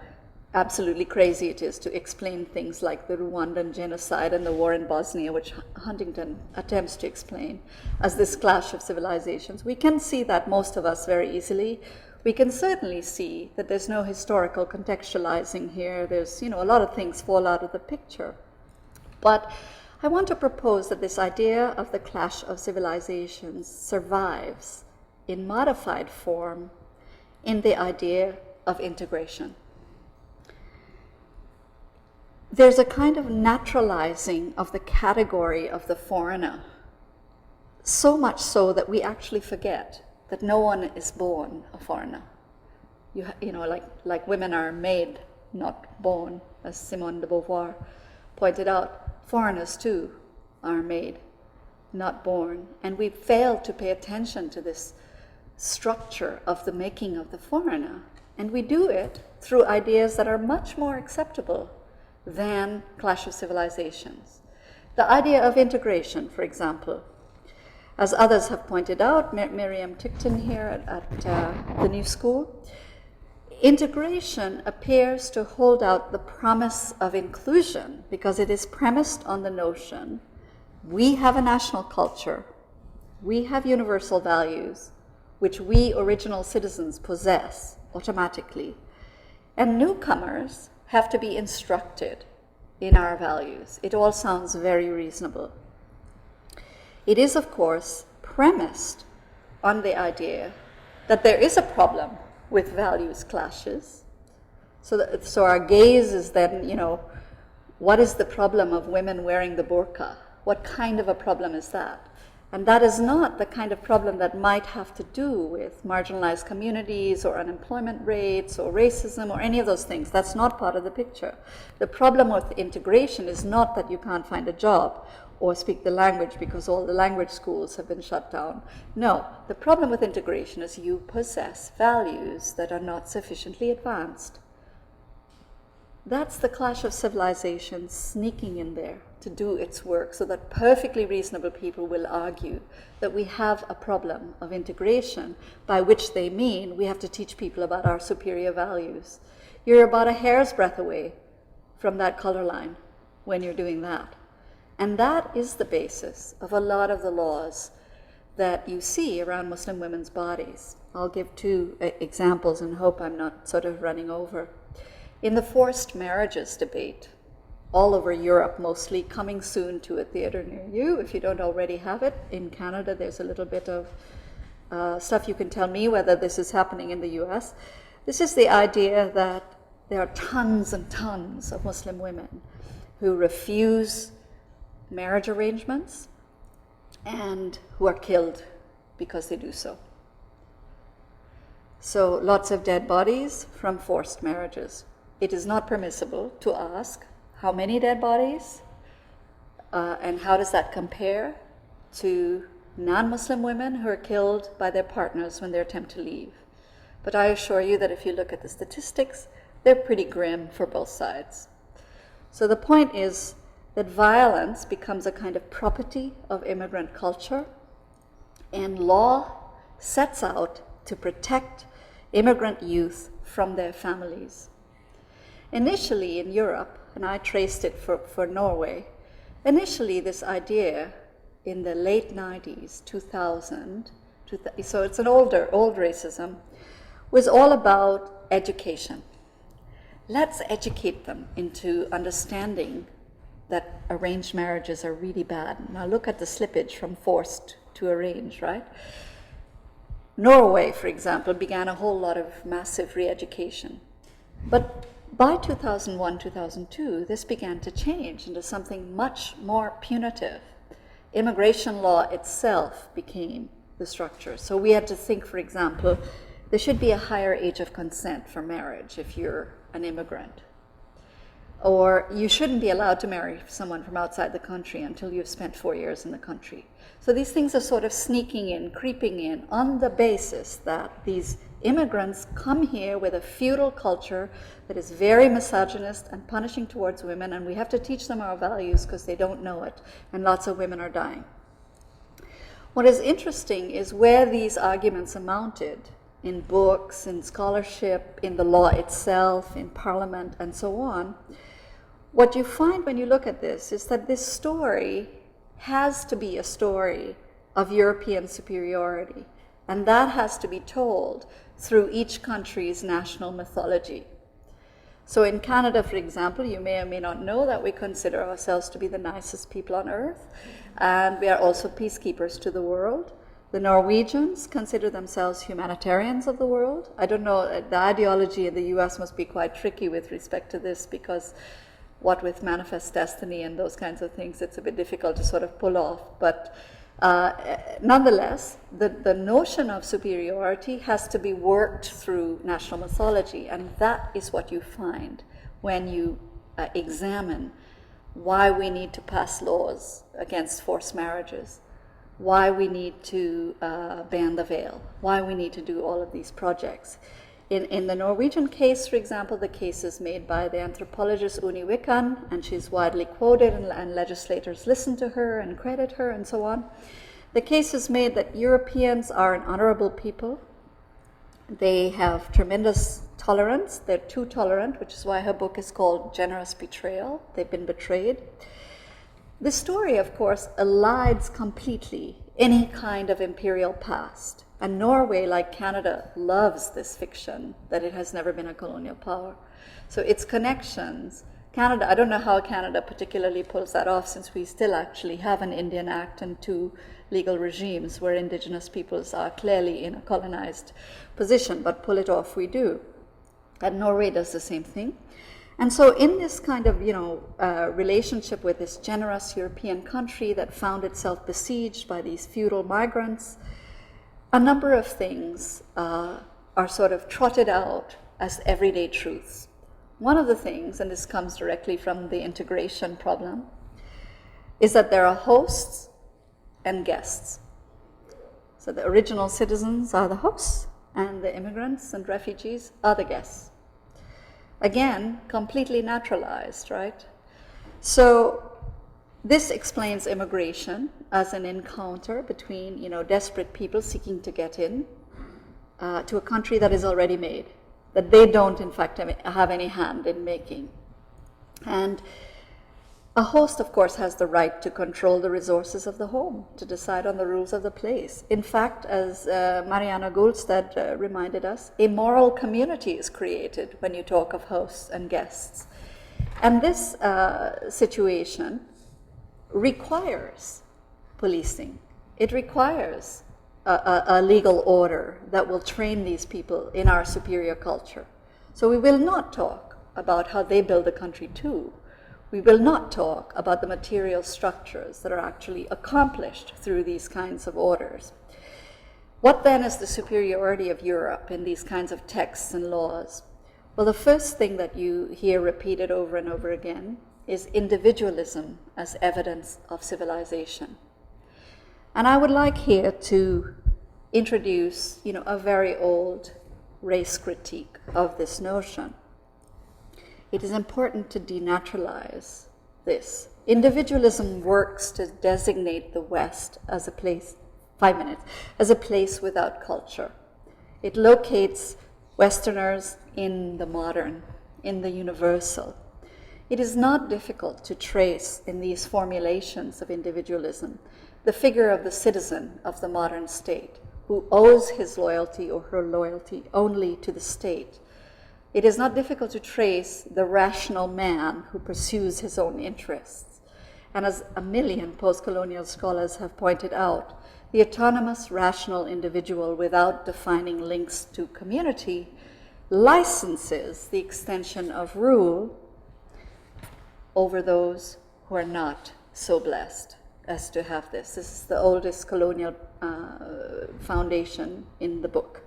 absolutely crazy it is to explain things like the Rwandan genocide and the war in Bosnia, which Huntington attempts to explain as this clash of civilizations. We can see that, most of us, very easily. We can certainly see that there's no historical contextualizing here. There's, a lot of things fall out of the picture. But I want to propose that this idea of the clash of civilizations survives in modified form in the idea of integration. There's a kind of naturalizing of the category of the foreigner, so much so that we actually forget that no one is born a foreigner. Like women are made, not born, as Simone de Beauvoir pointed out. Foreigners too are made, not born. And we fail to pay attention to this structure of the making of the foreigner. And we do it through ideas that are much more acceptable than clash of civilizations. The idea of integration, for example, as others have pointed out, Miriam Tickton here at the New School, integration appears to hold out the promise of inclusion because it is premised on the notion we have a national culture, we have universal values, which we original citizens possess automatically, and newcomers have to be instructed in our values. It all sounds very reasonable. It is, of course, premised on the idea that there is a problem with values clashes. So our gaze is then, what is the problem of women wearing the burqa? What kind of a problem is that? And that is not the kind of problem that might have to do with marginalized communities or unemployment rates or racism or any of those things. That's not part of the picture. The problem with integration is not that you can't find a job or speak the language because all the language schools have been shut down. No, the problem with integration is you possess values that are not sufficiently advanced. That's the clash of civilizations sneaking in there to do its work, so that perfectly reasonable people will argue that we have a problem of integration, by which they mean we have to teach people about our superior values. You're about a hair's breadth away from that color line when you're doing that. And that is the basis of a lot of the laws that you see around Muslim women's bodies. I'll give two examples and hope I'm not sort of running over. In the forced marriages debate, all over Europe mostly, coming soon to a theater near you, if you don't already have it. In Canada, there's a little bit of stuff. You can tell me whether this is happening in the US. This is the idea that there are tons and tons of Muslim women who refuse marriage arrangements and who are killed because they do so. So lots of dead bodies from forced marriages. It is not permissible to ask how many dead bodies and how does that compare to non-Muslim women who are killed by their partners when they attempt to leave. But I assure you that if you look at the statistics, they're pretty grim for both sides. So the point is that violence becomes a kind of property of immigrant culture, and law sets out to protect immigrant youth from their families. Initially in Europe, and I traced it for Norway, initially this idea in the late 90s, 2000, so it's an old racism, was all about education. Let's educate them into understanding that arranged marriages are really bad. Now look at the slippage from forced to arranged, right? Norway, for example, began a whole lot of massive re-education. But by 2001, 2002, this began to change into something much more punitive. Immigration law itself became the structure. So we had to think, for example, there should be a higher age of consent for marriage if you're an immigrant. Or you shouldn't be allowed to marry someone from outside the country until you've spent 4 years in the country. So these things are sort of sneaking in, creeping in, on the basis that these immigrants come here with a feudal culture that is very misogynist and punishing towards women, and we have to teach them our values because they don't know it, and lots of women are dying. What is interesting is where these arguments are mounted in books, in scholarship, in the law itself, in parliament, and so on. What you find when you look at this is that this story has to be a story of European superiority, and that has to be told through each country's national mythology. So in Canada, for example, you may or may not know that we consider ourselves to be the nicest people on earth, and we are also peacekeepers to the world. The Norwegians consider themselves humanitarians of the world. I don't know, the ideology in the US must be quite tricky with respect to this, because what with manifest destiny and those kinds of things, it's a bit difficult to sort of pull off. But nonetheless, the notion of superiority has to be worked through national mythology, and that is what you find when you examine why we need to pass laws against forced marriages, why we need to ban the veil, why we need to do all of these projects. In the Norwegian case, for example, the case is made by the anthropologist Uni Wikan, and she's widely quoted, and legislators listen to her and credit her and so on. The case is made that Europeans are an honorable people. They have tremendous tolerance. They're too tolerant, which is why her book is called Generous Betrayal. They've been betrayed. The story, of course, elides completely any kind of imperial past. And Norway, like Canada, loves this fiction that it has never been a colonial power. So its connections, Canada, I don't know how Canada particularly pulls that off, since we still actually have an Indian Act and 2 legal regimes where indigenous peoples are clearly in a colonized position, but pull it off we do. And Norway does the same thing. And so in this kind of, relationship with this generous European country that found itself besieged by these feudal migrants, a number of things are sort of trotted out as everyday truths. One of the things, and this comes directly from the integration problem, is that there are hosts and guests. So the original citizens are the hosts, and the immigrants and refugees are the guests. Again, completely naturalized, right? So this explains immigration as an encounter between, desperate people seeking to get in to a country that is already made, that they don't, in fact, have any hand in making. And a host, of course, has the right to control the resources of the home, to decide on the rules of the place. In fact, as Mariana Goldstead reminded us, a moral community is created when you talk of hosts and guests. And this situation requires policing. It requires a legal order that will train these people in our superior culture. So we will not talk about how they build a country too. We will not talk about the material structures that are actually accomplished through these kinds of orders. What then is the superiority of Europe in these kinds of texts and laws? Well, the first thing that you hear repeated over and over again is individualism as evidence of civilization. And I would like here to introduce, a very old race critique of this notion. It is important to denaturalize this. Individualism works to designate the West as a place, 5 minutes, as a place without culture. It locates Westerners in the modern, in the universal. It is not difficult to trace in these formulations of individualism the figure of the citizen of the modern state, who owes his loyalty or her loyalty only to the state. It is not difficult to trace the rational man who pursues his own interests. And as a million post-colonial scholars have pointed out, the autonomous, rational individual without defining links to community licenses the extension of rule over those who are not so blessed as to have this. This is the oldest colonial foundation in the book.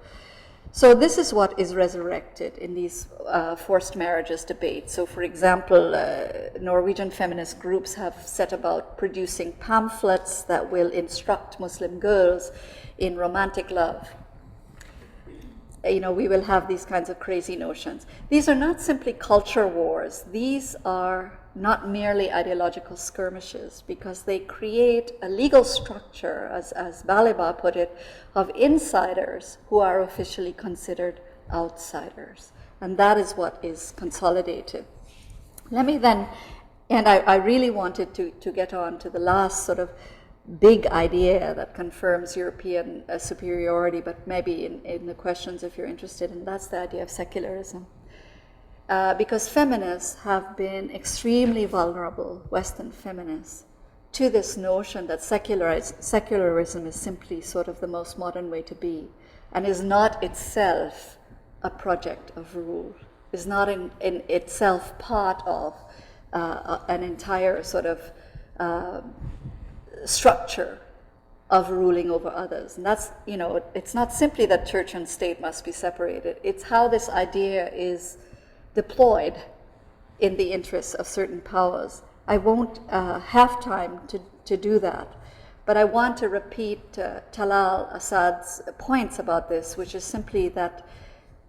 So this is what is resurrected in these forced marriages debates. So for example, Norwegian feminist groups have set about producing pamphlets that will instruct Muslim girls in romantic love. You know, we will have these kinds of crazy notions. These are not simply culture wars. These are not merely ideological skirmishes, because they create a legal structure, as Baliba put it, of insiders who are officially considered outsiders. And that is what is consolidated. Let me then, and I really wanted to get on to the last sort of big idea that confirms European superiority, but maybe in the questions if you're interested, and that's the idea of secularism. Because feminists have been extremely vulnerable, Western feminists, to this notion that secularism is simply sort of the most modern way to be, and is not itself a project of rule, is not in itself part of an entire sort of structure of ruling over others. And that's, you know, it's not simply that church and state must be separated, it's how this idea is deployed in the interests of certain powers. I won't have time to do that, but I want to repeat Talal Assad's points about this, which is simply that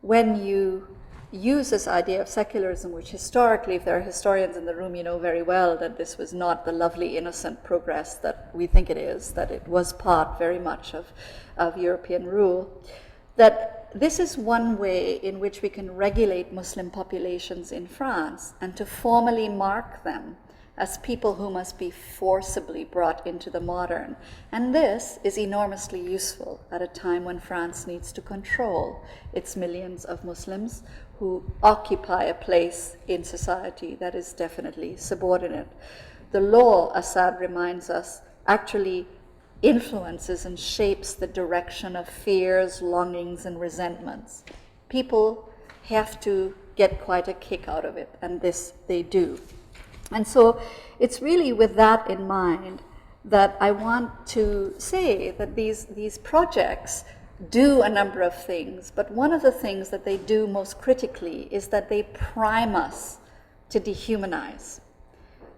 when you use this idea of secularism, which historically, if there are historians in the room, you know very well that this was not the lovely, innocent progress that we think it is, that it was part very much of European rule, that this is one way in which we can regulate Muslim populations in France and to formally mark them as people who must be forcibly brought into the modern. And this is enormously useful at a time when France needs to control its millions of Muslims who occupy a place in society that is definitely subordinate. The law, Assad reminds us, actually influences and shapes the direction of fears, longings, and resentments. People have to get quite a kick out of it, and this they do. And so it's really with that in mind that I want to say that these projects do a number of things, but one of the things that they do most critically is that they prime us to dehumanize.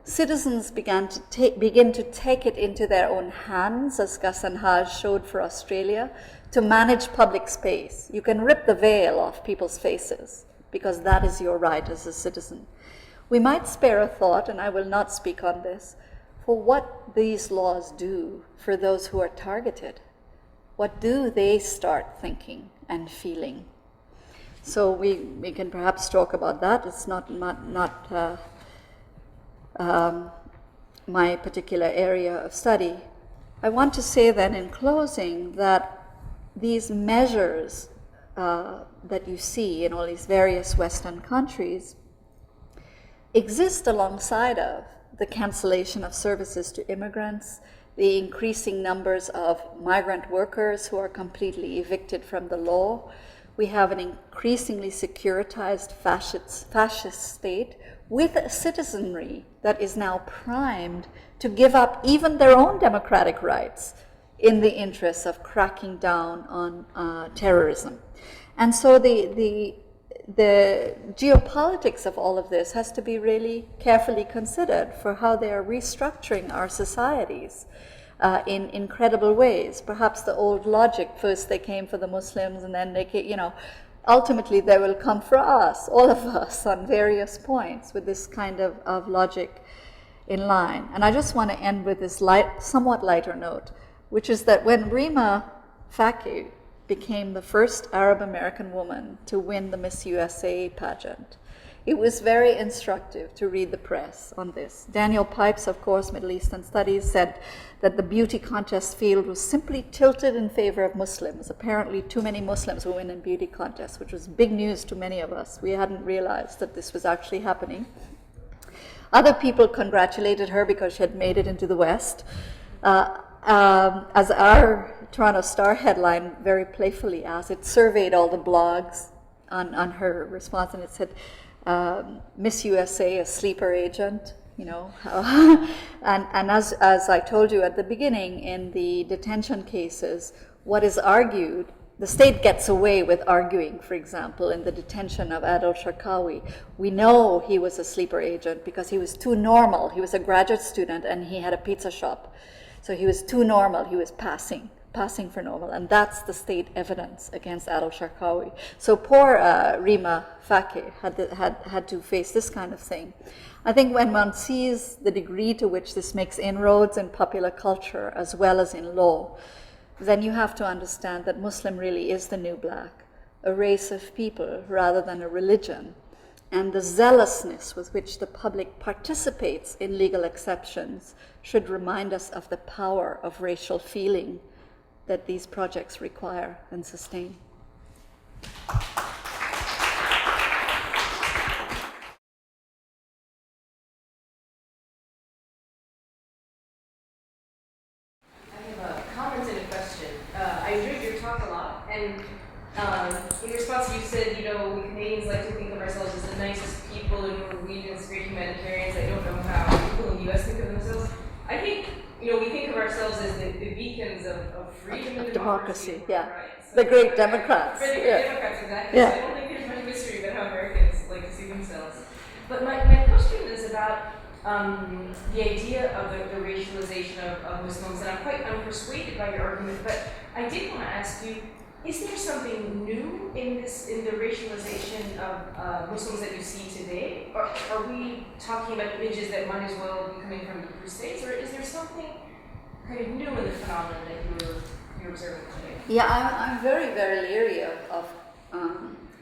Citizens begin to take it into their own hands, as Ghassan Haj showed for Australia, to manage public space. You can rip the veil off people's faces, because that is your right as a citizen. We might spare a thought, and I will not speak on this, for what these laws do for those who are targeted. What do they start thinking and feeling? So we can perhaps talk about that. It's not my particular area of study. I want to say then in closing that these measures that you see in all these various Western countries exist alongside of the cancellation of services to immigrants, the increasing numbers of migrant workers who are completely evicted from the law. We have an increasingly securitized fascist state with a citizenry that is now primed to give up even their own democratic rights in the interests of cracking down on terrorism. And so the geopolitics of all of this has to be really carefully considered for how they are restructuring our societies in incredible ways. Perhaps the old logic, first they came for the Muslims and then they came, you know, ultimately they will come for us, all of us, on various points with this kind of logic in line. And I just want to end with this somewhat lighter note, which is that when Rahma Fakih became the first Arab American woman to win the Miss USA pageant, it was very instructive to read the press on this. Daniel Pipes, of course, Middle Eastern Studies, said that the beauty contest field was simply tilted in favor of Muslims. Apparently too many Muslims were winning beauty contests, which was big news to many of us. We hadn't realized that this was actually happening. Other people congratulated her because she had made it into the West. As our Toronto Star headline very playfully asked, it surveyed all the blogs on her response, and it said, Miss USA, a sleeper agent, you know. And as I told you at the beginning, in the detention cases, what is argued, the state gets away with arguing, for example, in the detention of Adil Sharkawi. We know he was a sleeper agent because he was too normal. He was a graduate student and he had a pizza shop. So he was too normal, he was passing for normal. And that's the state evidence against Adil Sharkawi. So poor Rima Fakih had to face this kind of thing. I think when one sees the degree to which this makes inroads in popular culture as well as in law, then you have to understand that Muslim really is the new black, a race of people rather than a religion. And the zealousness with which the public participates in legal exceptions should remind us of the power of racial feeling that these projects require and sustain. I enjoyed your talk a lot, and in response you said, you know, we Canadians like to think of ourselves as the nicest people, and Norwegians, great humanitarians. I don't know how people in the U.S. think of themselves. I think, you know, we think of ourselves as the beacons of freedom and democracy. Yeah, right? So the great Democrats. The great Democrats, exactly. Yeah. So I don't think there's much mystery about how Americans like to see themselves. But my question is about the idea of the racialization of Muslims, and I'm persuaded by your argument, but I did want to ask you, is there something new in the racialization of Muslims that you see today? Or are we talking about images that might as well be coming from the Crusades, or is there something kind of new in the phenomenon that you're observing today? Yeah, I'm very, very leery of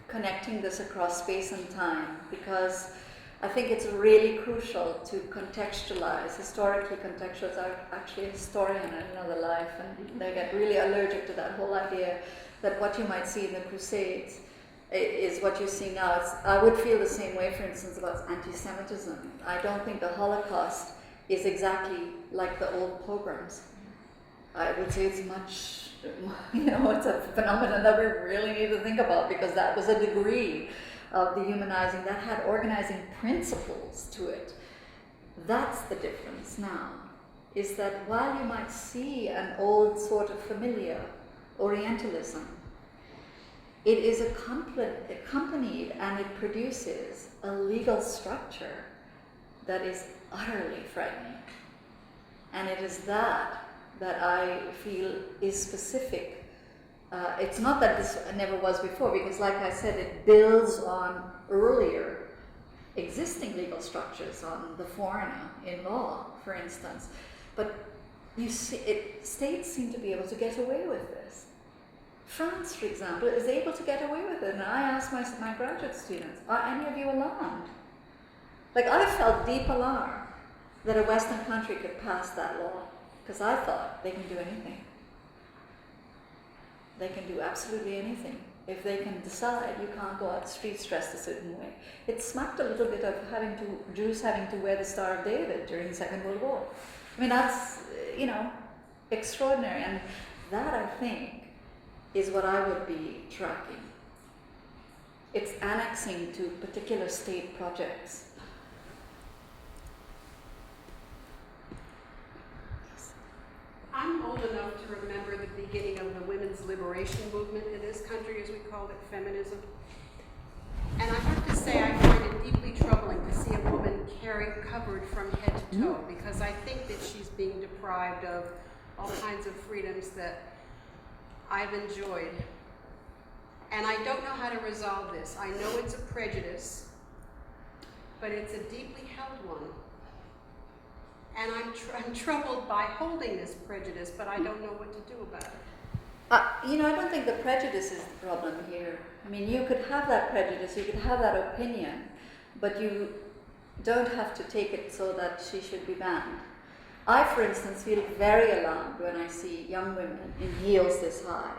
connecting this across space and time, because I think it's really crucial to contextualize, historically contextualize. I'm actually a historian in another life, and they get really allergic to that whole idea that what you might see in the Crusades is what you see now. I would feel the same way, for instance, about anti-Semitism. I don't think the Holocaust is exactly like the old pogroms. I would say it's much, you know, it's a phenomenon that we really need to think about, because that was a degree of dehumanizing that had organizing principles to it. That's the difference now, is that while you might see an old sort of familiar Orientalism, it is accompanied and it produces a legal structure that is utterly frightening. And it is that I feel is specific. It's not that this never was before, because like I said, it builds on earlier existing legal structures, on the foreigner in law, for instance. But you see, states seem to be able to get away with this. France, for example, is able to get away with it. And I asked my graduate students, are any of you alarmed? Like, I felt deep alarm that a Western country could pass that law, because I thought they can do anything. They can do absolutely anything. If they can decide, you can't go out the streets dressed a certain way. It smacked a little bit of Jews having to wear the Star of David during the Second World War. I mean, that's, you know, extraordinary. And that, I think, is what I would be tracking. It's annexing to particular state projects. I'm old enough to remember the beginning of the women's liberation movement in this country, as we called it, feminism. And I have to say, I find it deeply troubling to see a woman covered from head to toe, because I think that she's being deprived of all kinds of freedoms that I've enjoyed. And I don't know how to resolve this. I know it's a prejudice, but it's a deeply held one. And I'm troubled by holding this prejudice, but I don't know what to do about it. You know, I don't think the prejudice is the problem here. I mean, you could have that prejudice, you could have that opinion, but you don't have to take it so that she should be banned. I, for instance, feel very alarmed when I see young women in heels this high.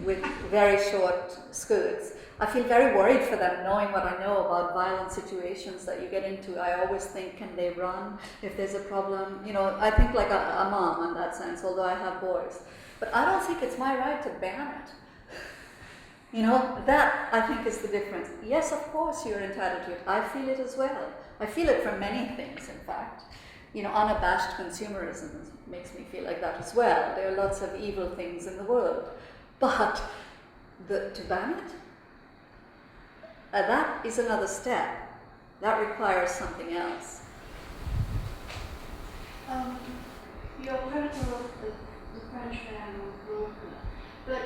with very short skirts. I feel very worried for them, knowing what I know about violent situations that you get into. I always think, can they run if there's a problem? You know, I think like a mom in that sense, although I have boys. But I don't think it's my right to ban it. You know, that I think is the difference. Yes, of course you're entitled to it. I feel it as well. I feel it from many things, in fact. You know, unabashed consumerism makes me feel like that as well. There are lots of evil things in the world. But to ban it? That is another step. That requires something else. You're critical of the French ban on burqa, but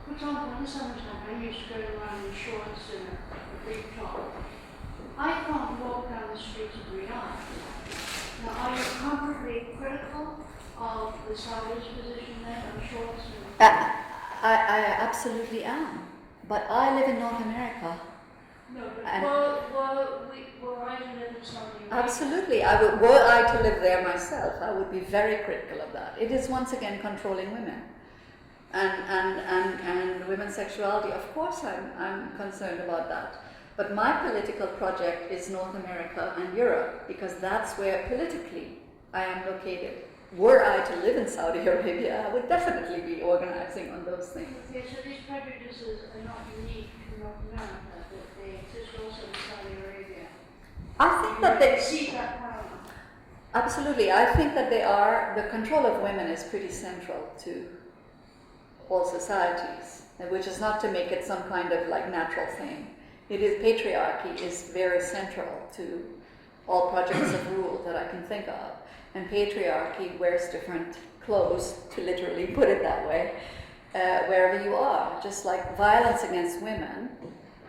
for example, in the summertime, I used to go around in shorts and a big top. I can't walk down the streets of Riyadh. Now, are you comfortably critical of the Saudi's position there on shorts? I absolutely am. But I live in North America. No, but And- were I to live in Saudi Arabia? Absolutely. Were I to live there myself, I would be very critical of that. It is once again controlling women. And women's sexuality. Of course I'm concerned about that. But my political project is North America and Europe, because that's where politically I am located. Were I to live in Saudi Arabia, I would definitely be organizing on those things. Okay, so these prejudices are not unique to North America, that they exist also in Saudi Arabia. I think that they see that power. absolutely. I think that they are. The control of women is pretty central to all societies, which is not to make it some kind of like natural thing. It is patriarchy is very central to all projects of rule that I can think of, and patriarchy wears different clothes, to literally put it that way, wherever you are. Just like violence against women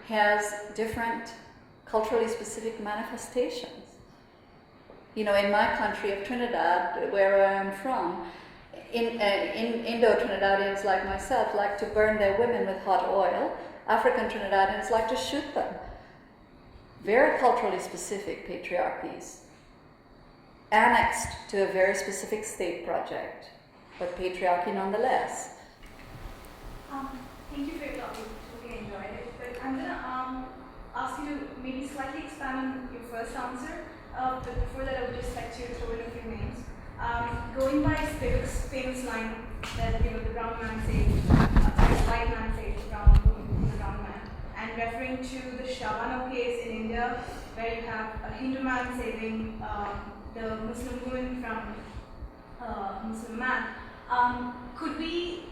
has different culturally specific manifestations. You know, in my country of Trinidad, where I am from, Indo-Trinidadians like myself like to burn their women with hot oil. African Trinidadians like to shoot them. Very culturally specific patriarchies, annexed to a very specific state project, but patriarchy nonetheless. Thank you for your talk. Totally enjoyed it. But I'm gonna ask you to maybe slightly expand on your first answer. But before that, I would just like to throw in a few names. Going by Spivak's famous line that, you know, the brown man saved, the white man saved the brown man, and referring to the Shavano case in India, where you have a Hindu man saving the Muslim woman from Muslim man. Could we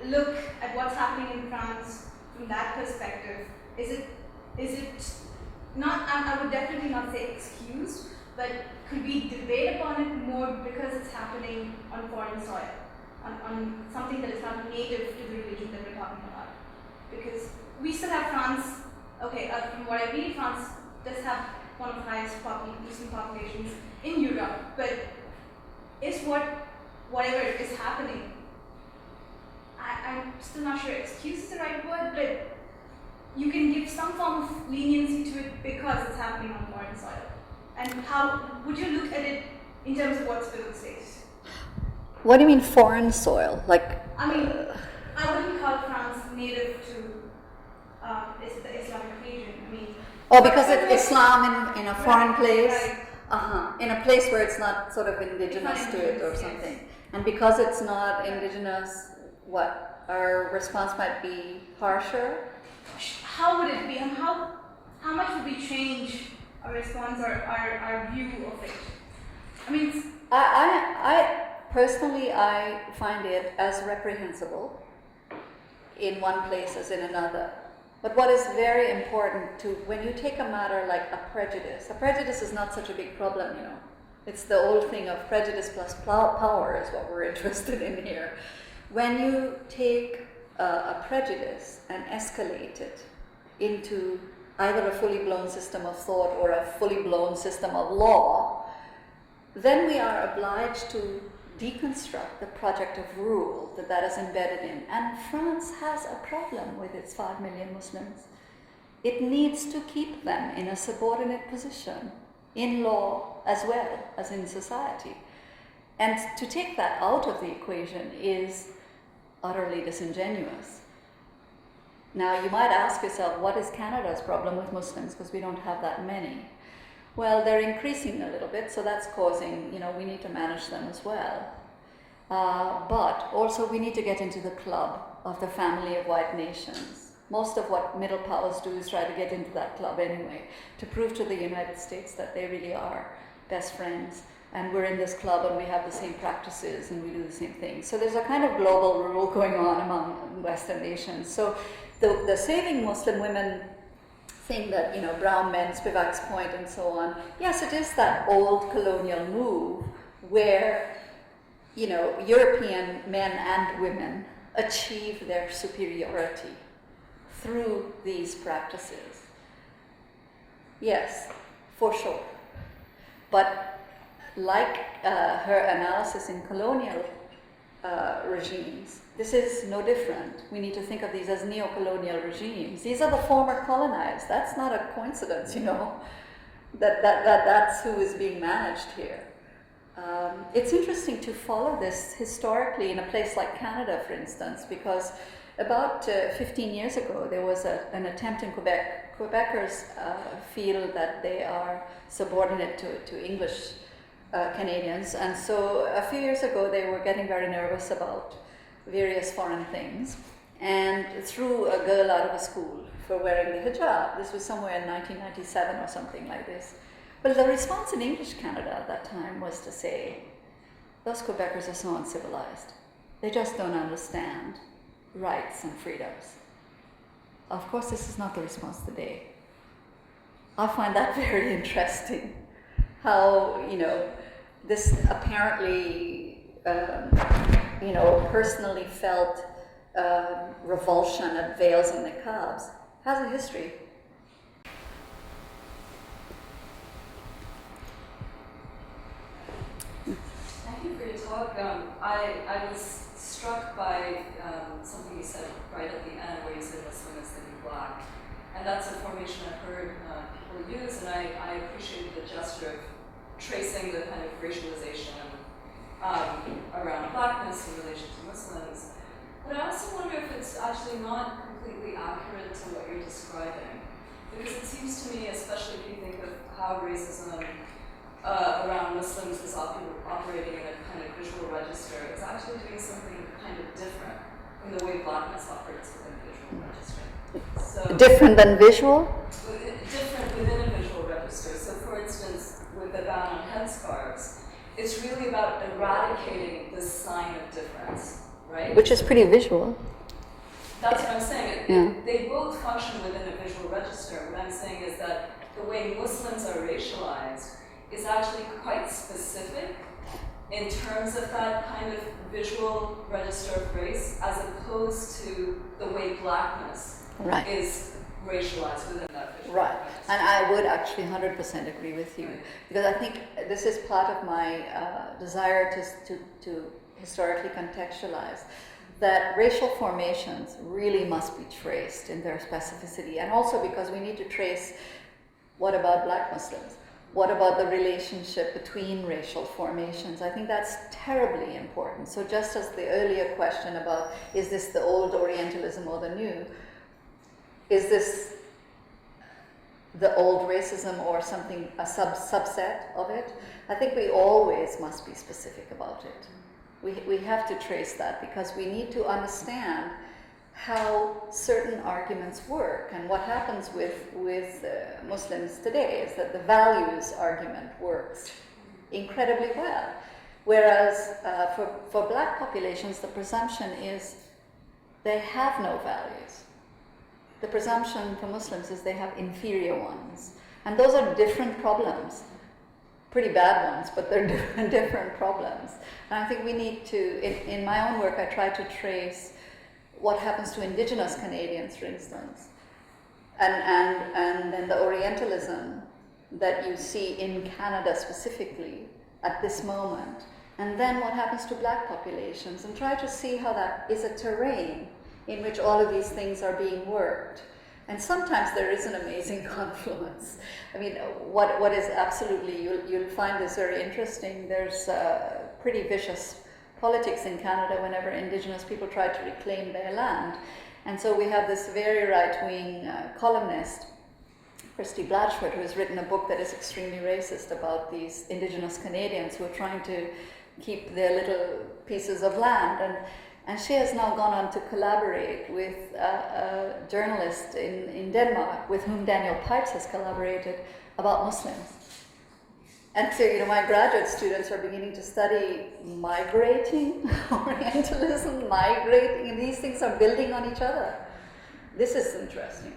look at what's happening in France from that perspective? Is it not? I would definitely not say excused, but could we debate upon it more because it's happening on foreign soil, on something that is not native to the religion that we're talking about? Because we still have France. Okay, from what I read, France does have one of the highest Muslim populations in Europe, but is whatever is happening, I'm still not sure excuse is the right word, but you can give some form of leniency to it because it's happening on foreign soil. And how would you look at it in terms of what Spivak says? What do you mean foreign soil? Like, I mean, I wouldn't call France native to the Islamic region. I mean, oh, because it's Islam in a foreign place? Right. In a place where it's not sort of indigenous to it or indigenous, something. yes. And because it's not indigenous, what? Our response might be harsher? How would it be, and how much would we change our response or our view of it? I mean, I personally, I find it as reprehensible in one place as in another. But what is very important to, when you take a matter like a prejudice is not such a big problem, you know. It's the old thing of prejudice plus power is what we're interested in here. When you take a prejudice and escalate it into either a fully blown system of thought or a fully blown system of law, then we are obliged to deconstruct the project of rule that is embedded in. And France has a problem with its 5 million Muslims. It needs to keep them in a subordinate position in law as well as in society. And to take that out of the equation is utterly disingenuous. Now, you might ask yourself, what is Canada's problem with Muslims? Because we don't have that many. Well, they're increasing a little bit, so that's causing, we need to manage them as well. But also we need to get into the club of the family of white nations. Most of what middle powers do is try to get into that club anyway, to prove to the United States that they really are best friends, and we're in this club and we have the same practices and we do the same things. So there's a kind of global rule going on among Western nations. So the saving Muslim women thing that, brown men, Spivak's point and so on, yes, it is that old colonial move where, European men and women achieve their superiority through these practices. Yes, for sure. But like her analysis in colonial regimes, this is no different. We need to think of these as neo-colonial regimes. These are the former colonized. That's not a coincidence, that's who is being managed here. It's interesting to follow this historically in a place like Canada, for instance, because about 15 years ago, there was an attempt in Quebec. Quebecers feel that they are subordinate to English Canadians, and so a few years ago they were getting very nervous about various foreign things, and threw a girl out of a school for wearing the hijab. This was somewhere in 1997 or something like this. Well, the response in English Canada at that time was to say, those Quebecers are so uncivilized. They just don't understand rights and freedoms. Of course, this is not the response today. I find that very interesting, how, this apparently, personally felt revulsion at veils and niqabs has a history. Thank you for your talk. I was struck by something you said right at the end, where you said Muslim is the new black. And that's a formation I've heard people use, and I appreciated the gesture of tracing the kind of racialization around blackness in relation to Muslims. But I also wonder if it's actually not completely accurate to what you're describing. Because it seems to me, especially if you think of how racism around Muslims is operating in a kind of visual register, it's actually doing something kind of different from the way blackness operates within a visual register. So Different than visual? Different within a visual register. So for instance, with the ban on headscarves, it's really about eradicating the sign of difference, right? Which is pretty visual. That's what I'm saying. Yeah. They both function within a visual register. What I'm saying is that the way Muslims are racialized is actually quite specific in terms of that kind of visual register of race, as opposed to the way blackness Right. is racialized within that visual Right, register. and I would actually 100% agree with you, because I think this is part of my desire to historically contextualize that racial formations really must be traced in their specificity, and also because we need to trace what about black Muslims? What about the relationship between racial formations? I think that's terribly important. So just as the earlier question about, is this the old Orientalism or the new? Is this the old racism or something, a subset of it? I think we always must be specific about it. We have to trace that, because we need to understand how certain arguments work. And what happens with Muslims today is that the values argument works incredibly well. Whereas for black populations, the presumption is they have no values. The presumption for Muslims is they have inferior ones. And those are different problems. Pretty bad ones, but they're different problems. And I think we need to, in my own work, I try to trace what happens to Indigenous Canadians, for instance, and then the Orientalism that you see in Canada specifically at this moment, and then what happens to black populations, and try to see how that is a terrain in which all of these things are being worked. And sometimes there is an amazing confluence. I mean, what is absolutely, you'll find this very interesting. There's pretty vicious politics in Canada whenever Indigenous people try to reclaim their land. And so we have this very right-wing columnist, Christy Blatchford, who has written a book that is extremely racist about these Indigenous Canadians who are trying to keep their little pieces of land. And she has now gone on to collaborate with a journalist in Denmark, with whom Daniel Pipes has collaborated, about Muslims. And so, my graduate students are beginning to study migrating Orientalism, migrating, and these things are building on each other. This is interesting.